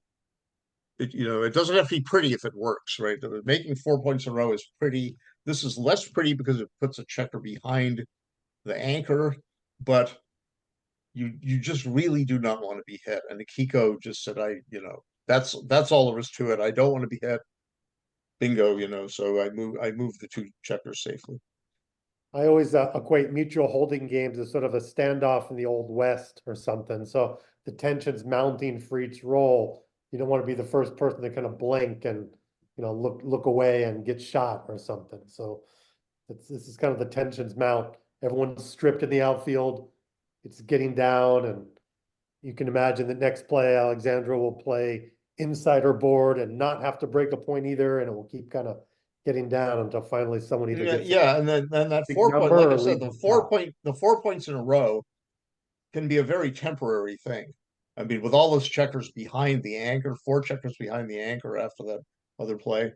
it doesn't have to be pretty if it works, right? Making 4 points in a row is pretty. This is less pretty because it puts a checker behind the anchor, but you just really do not want to be hit. And Akiko just said, that's all there is to it. I don't want to be hit. Bingo, so I move the 2 checkers safely. I always equate mutual holding games as sort of a standoff in the Old West or something. So the tension's mounting for each roll. You don't want to be the first person to kind of blink and, look away and get shot or something. So this is kind of the tensions mount. Everyone's stripped in the outfield. It's getting down, and you can imagine the next play, Alexandra will play inside her board and not have to break a point either, and it will keep kind of getting down until finally someone either gets and then that big 4 point, number like or I said, leaves the 4 points in a row can be a very temporary thing. I mean, with all those checkers behind the anchor, 4 checkers behind the anchor after that other play,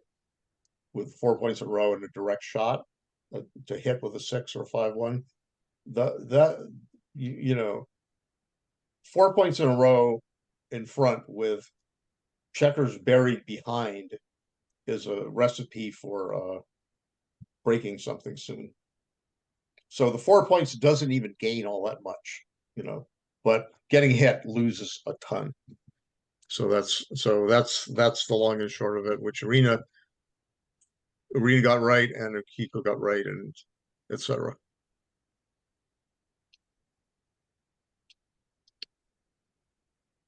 with 4 points in a row and a direct shot to hit with a 6 or 5-1, 4 points in a row in front with checkers buried behind is a recipe for breaking something soon. So the 4 points doesn't even gain all that much, but getting hit loses a ton. So that's the long and short of it, which Irina got right and Akiko got right, and etc.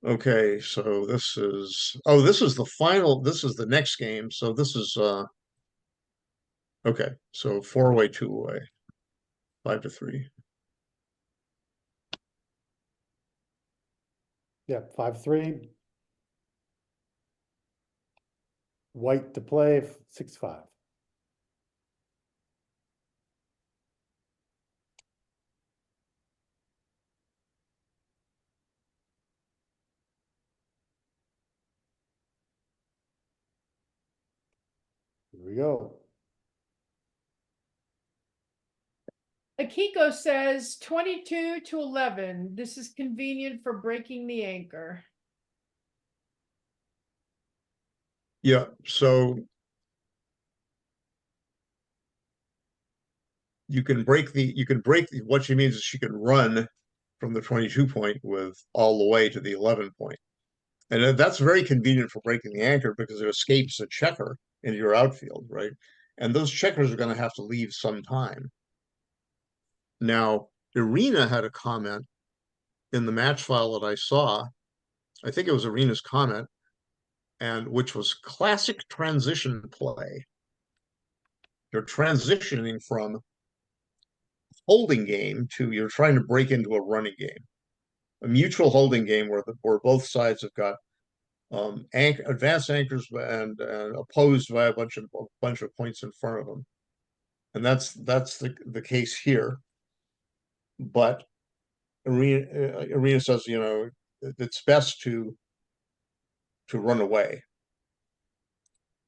Okay, so this is the next game. So this is okay, so 4-way, 2-way, 5-3. Yeah, 5-3. White to play 6-5. Here we go. Akiko says 22-11. This is convenient for breaking the anchor. Yeah, so what she means is she can run from the 22 point with all the way to the 11 point. And that's very convenient for breaking the anchor because it escapes a checker into your outfield, right? And those checkers are going to have to leave sometime. Now, Irina had a comment in the match file that I saw. I think it was Irina's comment, and which was classic transition play. You're transitioning from holding game to you're trying to break into a running game, a mutual holding game where both sides have got advanced anchors and opposed by a bunch of points in front of them, and that's the case here. But Irina says, it's best to run away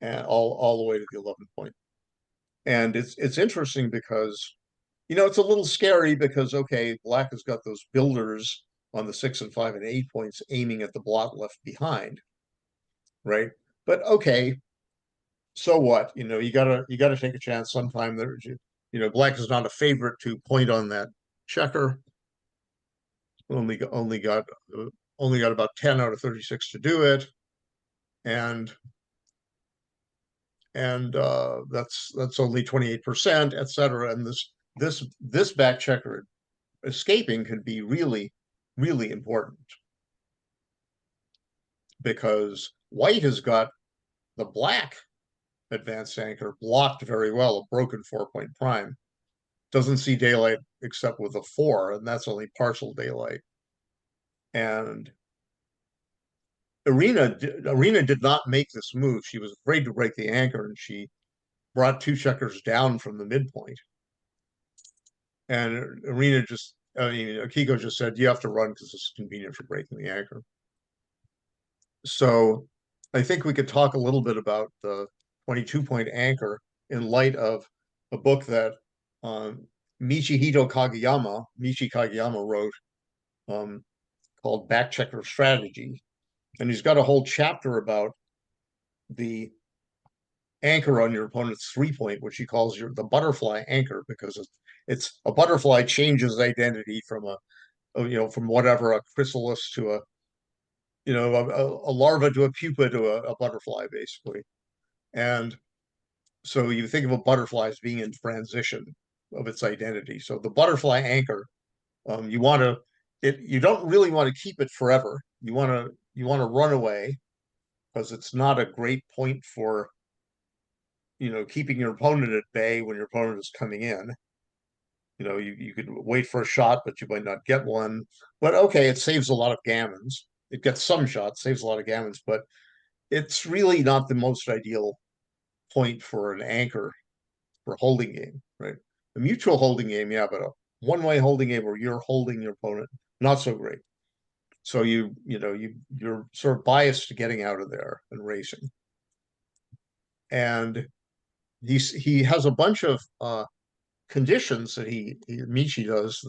and all the way to the 11 point. And it's interesting because it's a little scary because okay, black has got those builders on the 6 and 5 and 8 points aiming at the blot left behind, right? But okay, so what? You gotta take a chance sometime. Black is not a favorite to point on that checker. Only got only got about 10 out of 36 to do it. And that's only 28%, et cetera. And this back checker escaping can be really, really important, because white has got the black advanced anchor blocked very well, a broken 4-point prime. Doesn't see daylight except with a 4, and that's only partial daylight. And Irina did not make this move. She was afraid to break the anchor, and she brought 2 checkers down from the midpoint. And Akiko just said, you have to run because it's convenient for breaking the anchor. So I think we could talk a little bit about the 22-point anchor in light of a book that Michi Kageyama wrote called Back Checker Strategy. And he's got a whole chapter about the anchor on your opponent's 3-point, which he calls the butterfly anchor, because it's a butterfly changes identity from from whatever, a chrysalis to a larva to a pupa to a butterfly, basically. And so you think of a butterfly as being in transition of its identity. So the butterfly anchor, you don't really want to keep it forever. You want to run away, because it's not a great point for keeping your opponent at bay when your opponent is coming in. You could wait for a shot, but you might not get one. But okay, it saves a lot of gammons. It gets some shots, saves a lot of gammons, but it's really not the most ideal point for an anchor for holding game, right? A mutual holding game, yeah, but a one-way holding game where you're holding your opponent, not so great. So you're sort of biased to getting out of there and racing. And he has a bunch of conditions that Michi does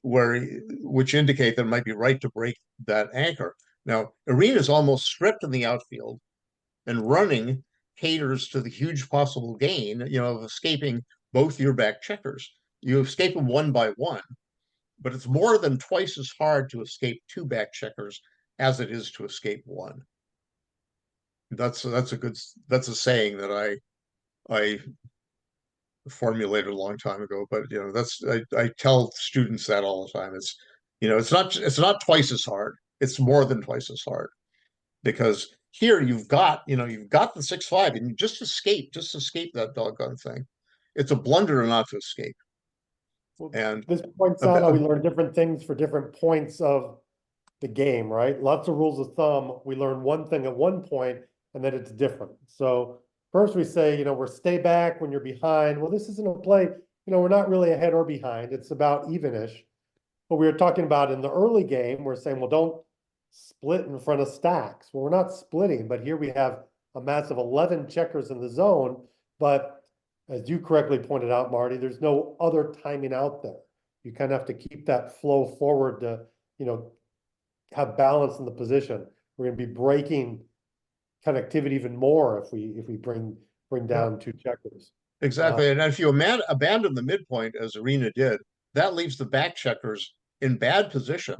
which indicate that it might be right to break that anchor. Now, Irina's almost stripped in the outfield, and running caters to the huge possible gain, of escaping both your back checkers. You escape them one by one, but it's more than twice as hard to escape 2 back checkers as it is to escape 1. That's a saying that I formulated a long time ago, but I tell students that all the time. It's not twice as hard. It's more than twice as hard, because here you've got the 6-5, and you just escape that doggone thing. It's a blunder not to escape. And this points out how we learn different things for different points of the game, right? Lots of rules of thumb. We learn one thing at one point, and then it's different. So first we say, we're stay back when you're behind. Well, this isn't a play, we're not really ahead or behind. It's about evenish. But we were talking about in the early game, we're saying, well, don't split in front of stacks. Well, we're not splitting, but here we have a massive 11 checkers in the zone. But as you correctly pointed out, Marty, there's no other timing out there. You kind of have to keep that flow forward to, have balance in the position. We're going to be breaking connectivity even more if we bring down 2 checkers. Exactly. And if you abandon the midpoint, as Irina did, that leaves the back checkers in bad position.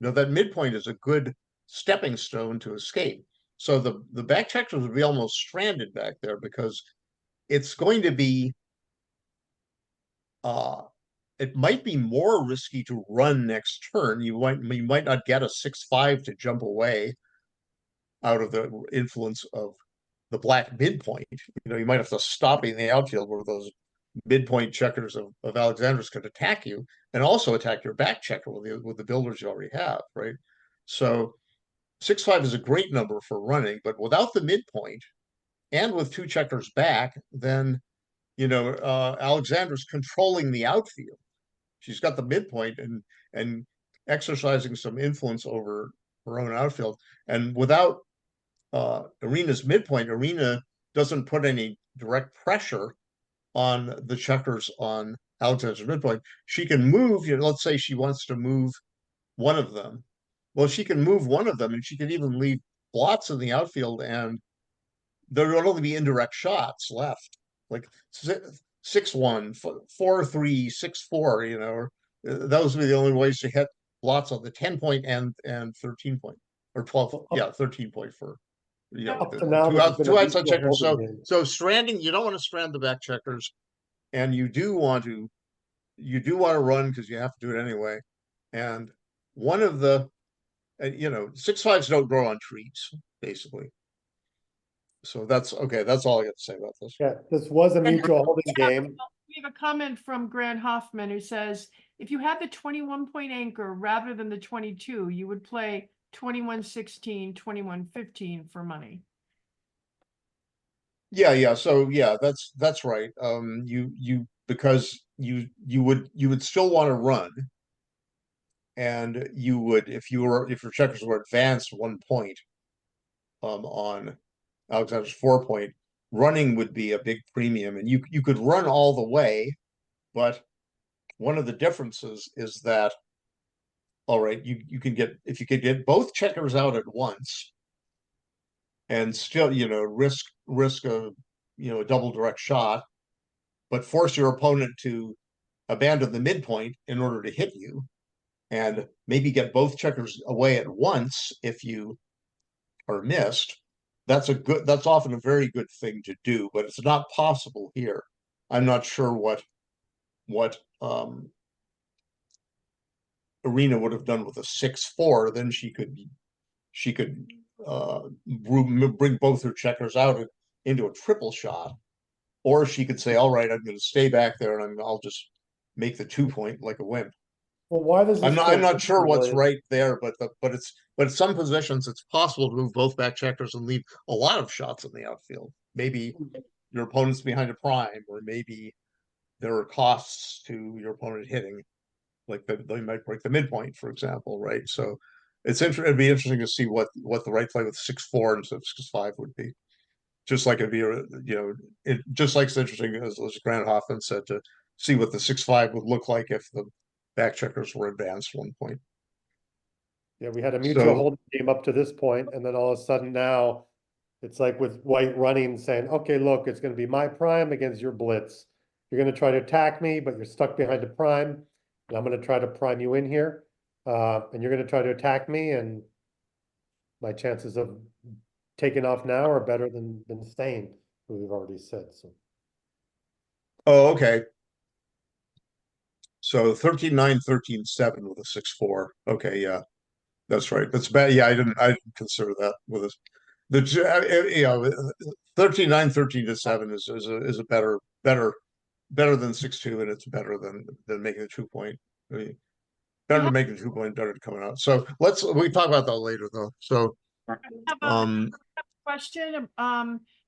That midpoint is a good stepping stone to escape. So the back checkers would be almost stranded back there, because it's going to be it might be more risky to run next turn. You might not get a 6-5 to jump away out of the influence of the black midpoint. You might have to stop in the outfield where those midpoint checkers of Alexandra's could attack you, and also attack your back checker with the builders you already have, right? So 6-5 is a great number for running, but without the midpoint and with 2 checkers back, then Alexandra's controlling the outfield. She's got the midpoint and exercising some influence over her own outfield. And without Irina's midpoint, Irina doesn't put any direct pressure on the checkers on Alexandra's midpoint. She can move, let's say she wants to move one of them. Well, she can move one of them, and she can even leave blots in the outfield, and there will only be indirect shots left, like 6-1, 4-3, 6-4. Those would be the only ways to hit lots of the 10 point and 13 point or 12. Well, Yeah, 13 point for Up the to now, two this has been a outside mutual checkers. holding game. So stranding, you don't want to strand the back checkers, and you do want to run because you have to do it anyway. And one of the 6-5s don't grow on trees, basically. So that's okay. That's all I got to say about this. Yeah, this was a mutual holding game. We have a comment from Grant Hoffman who says, if you had the 21 point anchor rather than the 22, you would play 21-16, 21-15 for money. Yeah. So yeah, that's right. Because you would still want to run, and you would if your checkers were advanced 1 point on Alexander's 4 point, running would be a big premium, and you could run all the way, but one of the differences is that, all right, you can get, if you could get both checkers out at once and still risk a a double direct shot, but force your opponent to abandon the midpoint in order to hit you, and maybe get both checkers away at once if you are missed. That's often a very good thing to do, but it's not possible here. I'm not sure what Irina would have done with a 6-4. Then she could bring both her checkers out into a triple shot, or she could say, all right, I'm going to stay back there and I'll just make the 2 point like a wimp. Well, why does I'm not sure what's really- right there, but some positions it's possible to move both back checkers and leave a lot of shots in the outfield. Maybe your opponent's behind a prime, or maybe there are costs to your opponent hitting, like they might break the midpoint, for example, right? So it'd be interesting to see what the right play with 6-4 instead of 6-5 would be. Just like it'd be just like it's interesting, as Grant Hoffman said, to see what the 6-5 would look like if the back checkers were advanced 1 point. Yeah, we had a mutual So- holding game up to this point, and then all of a sudden now it's like with white running, saying, okay, look, it's gonna be my prime against your blitz. You're gonna try to attack me, but you're stuck behind a prime, and I'm gonna try to prime you in here. And you're gonna try to attack me, and my chances of taking off now are better than staying, as we've already said, so. Oh, okay. So 13-9, 13-7 with a 6-4. Okay, yeah, that's right. That's bad. Yeah, I didn't consider that with us. 13-9, 13-7 is a better than 6-2, and it's better than making a 2 point. I mean, better than making a 2 point, better than coming out. So we talk about that later though. So I have a question.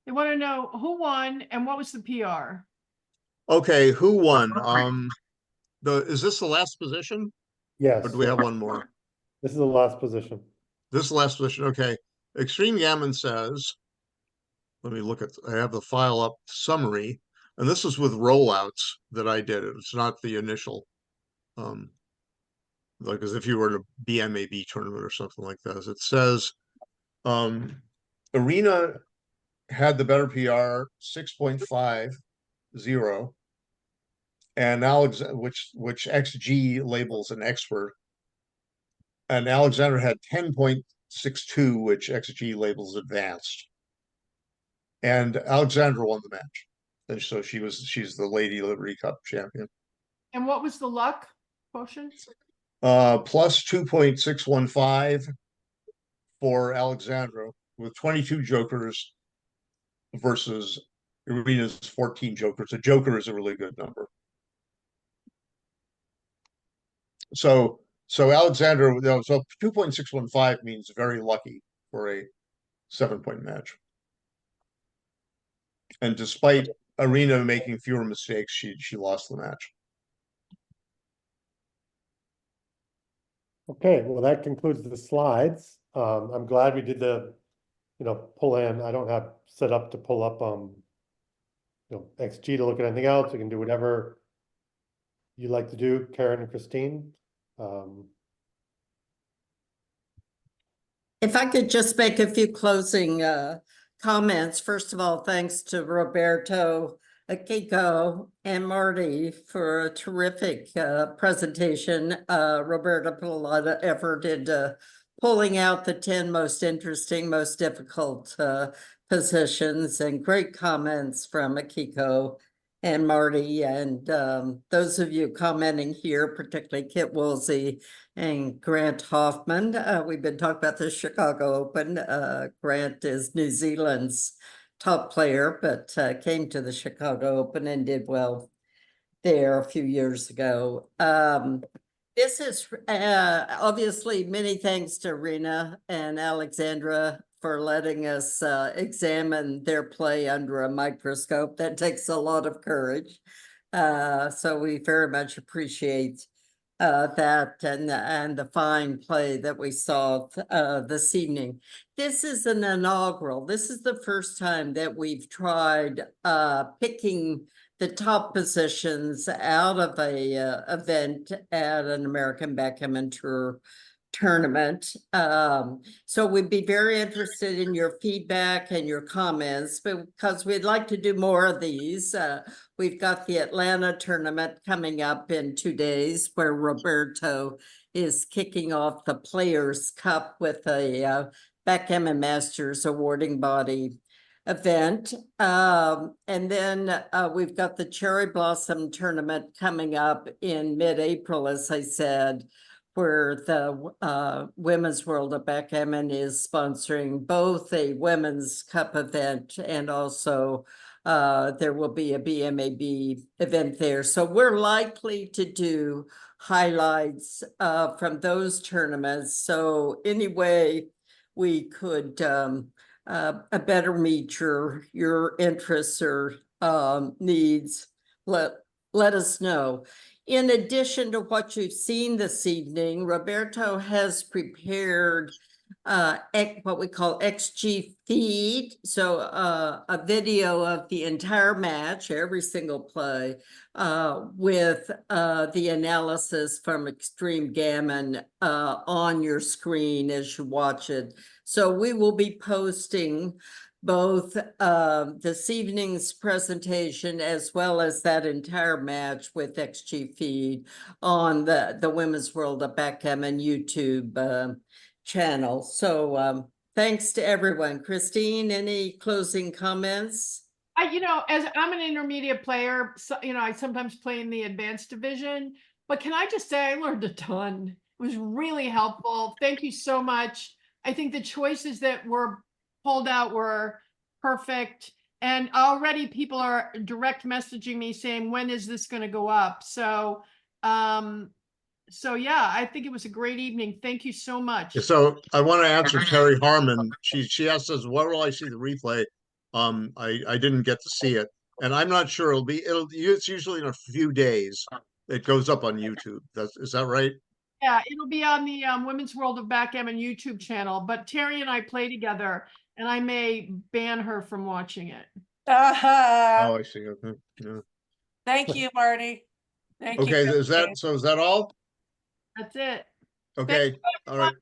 They want to know who won and what was the PR. okay, who won? Is this the last position? Yes, Or do we have one more? this is the last position. This is the last position. Okay. Extreme Gammon says, let me look I have the file up summary, and this is with rollouts that I did. It's not the initial, like as if you were in a BMAB tournament or something like that. It says, Irina had the better PR, 6.50, and which XG labels an expert, and Alexandra had 10.62, which XG labels advanced. And Alexandra won the match. And so she's the Lady Liberty Cup champion. And what was the luck quotient? Plus 2.615 for Alexandra with 22 jokers versus Irina's 14 jokers. A joker is a really good number. So Alexandra, so 2.615 means very lucky for a 7-point match. And despite Irina making fewer mistakes, she lost the match. Okay, well, that concludes the slides. I'm glad we did the, pull in. I don't have set up to pull up, XG to look at anything else. We can do whatever you like to do, Karen and Christine. If I could just make a few closing comments. First of all, thanks to Roberto Akiko and Marty for a terrific presentation. Roberta put a lot of effort into pulling out the 10 most interesting, most difficult positions, and great comments from Akiko and Marty, and those of you commenting here, particularly Kit Woolsey and Grant Hoffman. We've been talking about the Chicago Open. Grant is New Zealand's top player, but came to the Chicago Open and did well there a few years ago. This is obviously many thanks to Irina and Alexandra for letting us examine their play under a microscope. That takes a lot of courage. So we very much appreciate that and the fine play that we saw this evening. This is an inaugural. This is the first time that we've tried picking the top positions out of a event at an American Backgammon Tour tournament. So we'd be very interested in your feedback and your comments, because we'd like to do more of these. We've got the Atlanta tournament coming up in 2 days, where Roberto is kicking off the Players' Cup with a Backgammon Masters awarding body event. And then we've got the Cherry Blossom tournament coming up in mid-April, as I said, where the Women's World of Backgammon is sponsoring both a Women's Cup event, and also there will be a BMAB event there. So we're likely to do highlights from those tournaments. So anyway, we could better meet your interests or needs, let us know. In addition to what you've seen this evening, Roberto has prepared what we call XG feed. So a video of the entire match, every single play, with the analysis from Extreme Gammon on your screen as you watch it. So we will be posting both this evening's presentation as well as that entire match with XG feed on the Women's World of Backgammon YouTube channel. So thanks to everyone. Christine, any closing comments? As I'm an intermediate player, so, I sometimes play in the advanced division, but can I just say I learned a ton. It was really helpful. Thank you so much. I think the choices that were pulled out were perfect. And already people are direct messaging me saying, when is this going to go up? So, yeah, I think it was a great evening. Thank you so much. So I want to answer Terry Harmon. She asked us, "Where will I see the replay?" I didn't get to see it, and I'm not sure it's usually in a few days. It goes up on YouTube. Is that right? Yeah, it'll be on the Women's World of Backgammon YouTube channel, but Terry and I play together, and I may ban her from watching it. Oh, I see. Okay. Yeah. Thank you, Marty. Thank you. Okay, is that all? That's it. Okay, all right.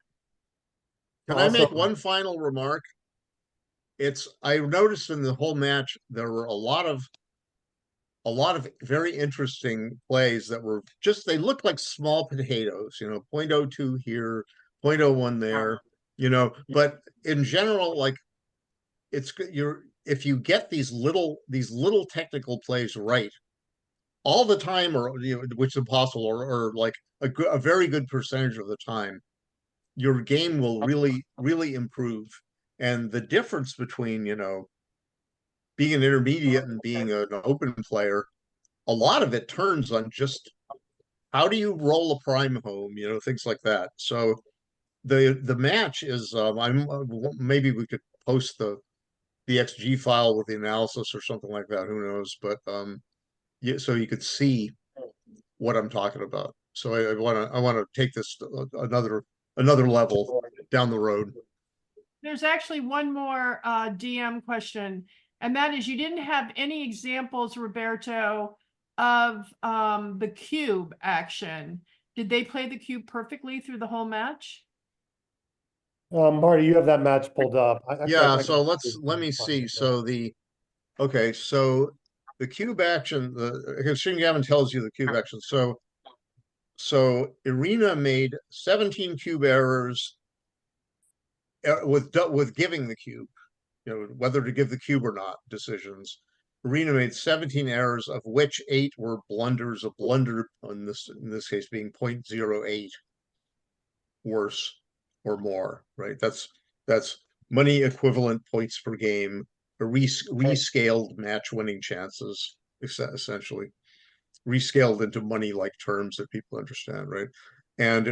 Can I make one final remark? I noticed in the whole match there were a lot of very interesting plays that were they looked like small potatoes, 0.02 here, 0.01 there, but in general, like if you get these little technical plays right all the time, or which is impossible, or like a very good percentage of the time, your game will really improve. And the difference between being an intermediate and being an open player, a lot of it turns on just how do you roll a prime home, things like that. So the match is maybe we could post the XG file with the analysis or something like that, who knows, but so you could see what I'm talking about. So I want to take this to another level down the road. There's actually one more DM question, and that is, you didn't have any examples, Roberto, of the cube action. Did they play the cube perfectly through the whole match? Marty, you have that match pulled up. Yeah, so let me see. So the cube action, because Gammon tells you the cube action. So Irina made 17 cube errors with giving the cube, whether to give the cube or not decisions. Irina made 17 errors, of which 8 were blunders. A blunder in this case being 0.08 worse or more, right? That's money equivalent points per game, a rescaled match winning chances, essentially rescaled into money like terms that people understand, right? And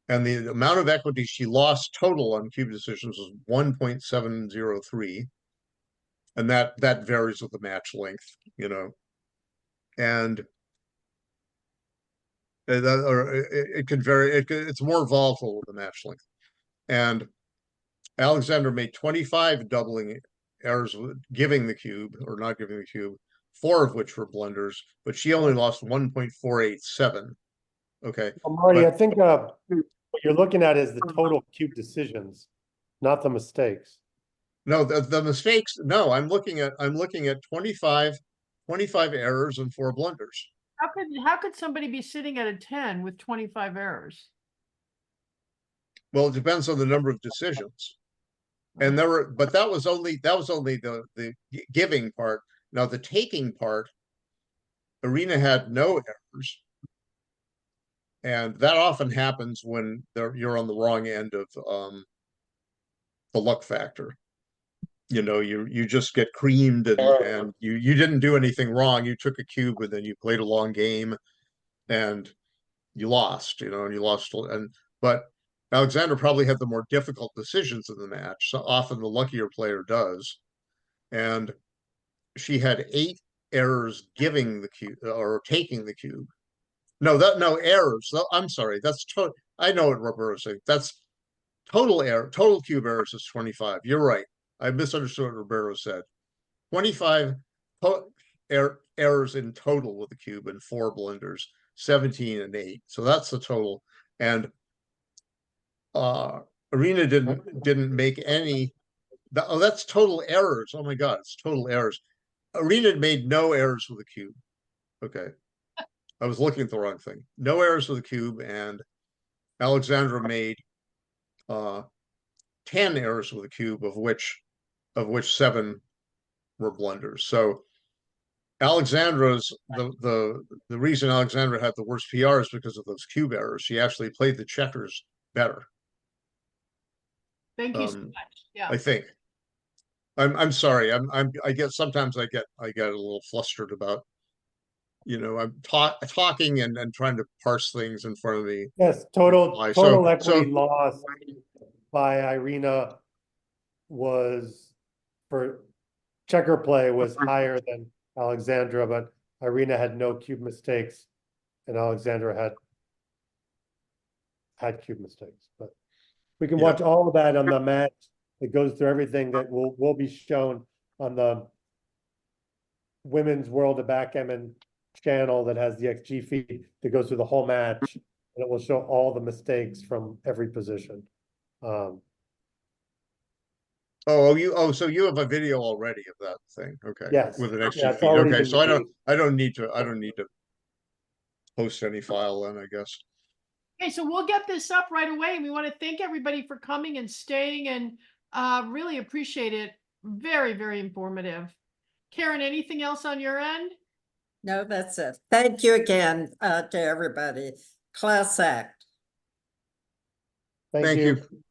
the amount of equity she lost total on cube decisions was 1.703, and that varies with the match length, and it can vary. It's more volatile with the match length. And Alexandra made 25 doubling errors with giving the cube or not giving the cube, 4 of which were blunders, but she only lost 1.487. Okay. Well, Marty, but- I think what you're looking at is the total cube decisions, not the mistakes. No, the mistakes. No, I'm looking at 25 errors and 4 blunders. How could somebody be sitting at a 10 with 25 errors? Well, it depends on the number of decisions. And but that was only the giving part. Now the taking part, Irina had no errors. And that often happens when you're on the wrong end of the luck factor. You just get creamed and you didn't do anything wrong. You took a cube and then you played a long game and you lost, and you lost. But Alexandra probably had the more difficult decisions in the match. So often the luckier player does. And she had 8 errors giving the cube or taking the cube. No errors. I'm sorry. That's I know what Roberto's saying. That's total cube errors is 25. You're right. I misunderstood what Roberto said. 25 errors in total with the cube and 4 blunders, 17 and 8. So that's the total. And Irina didn't make any. That's total errors. Oh my God, it's total errors. Irina made no errors with the cube. Okay. I was looking at the wrong thing. No errors with the cube, and Alexandra made 10 errors with the cube, of which 7 were blunders. So Alexandra's the reason Alexandra had the worst PR is because of those cube errors. She actually played the checkers better. Thank you so much. Yeah. I think. I'm sorry. I guess sometimes I get a little flustered about, I'm talking and trying to parse things in front of me. Yes, total So- equity loss by Irina was for checker play was higher than Alexandra, but Irina had no cube mistakes and Alexandra had cube mistakes. But we can Yeah. watch all of that on the match. It goes through everything that will be shown on the Women's World of Backgammon channel that has the XG feed that goes through the whole match, and it will show all the mistakes from every position. So you have a video already of that thing. Okay. Yes. With an XG Yeah, it's feed. already Okay. been So released. I don't need to post any file then, I guess. Okay, so we'll get this up right away. And we want to thank everybody for coming and staying and really appreciate it. Very, very informative. Karen, anything else on your end? No, that's it. Thank you again to everybody. Class act. Thank Thank you. you.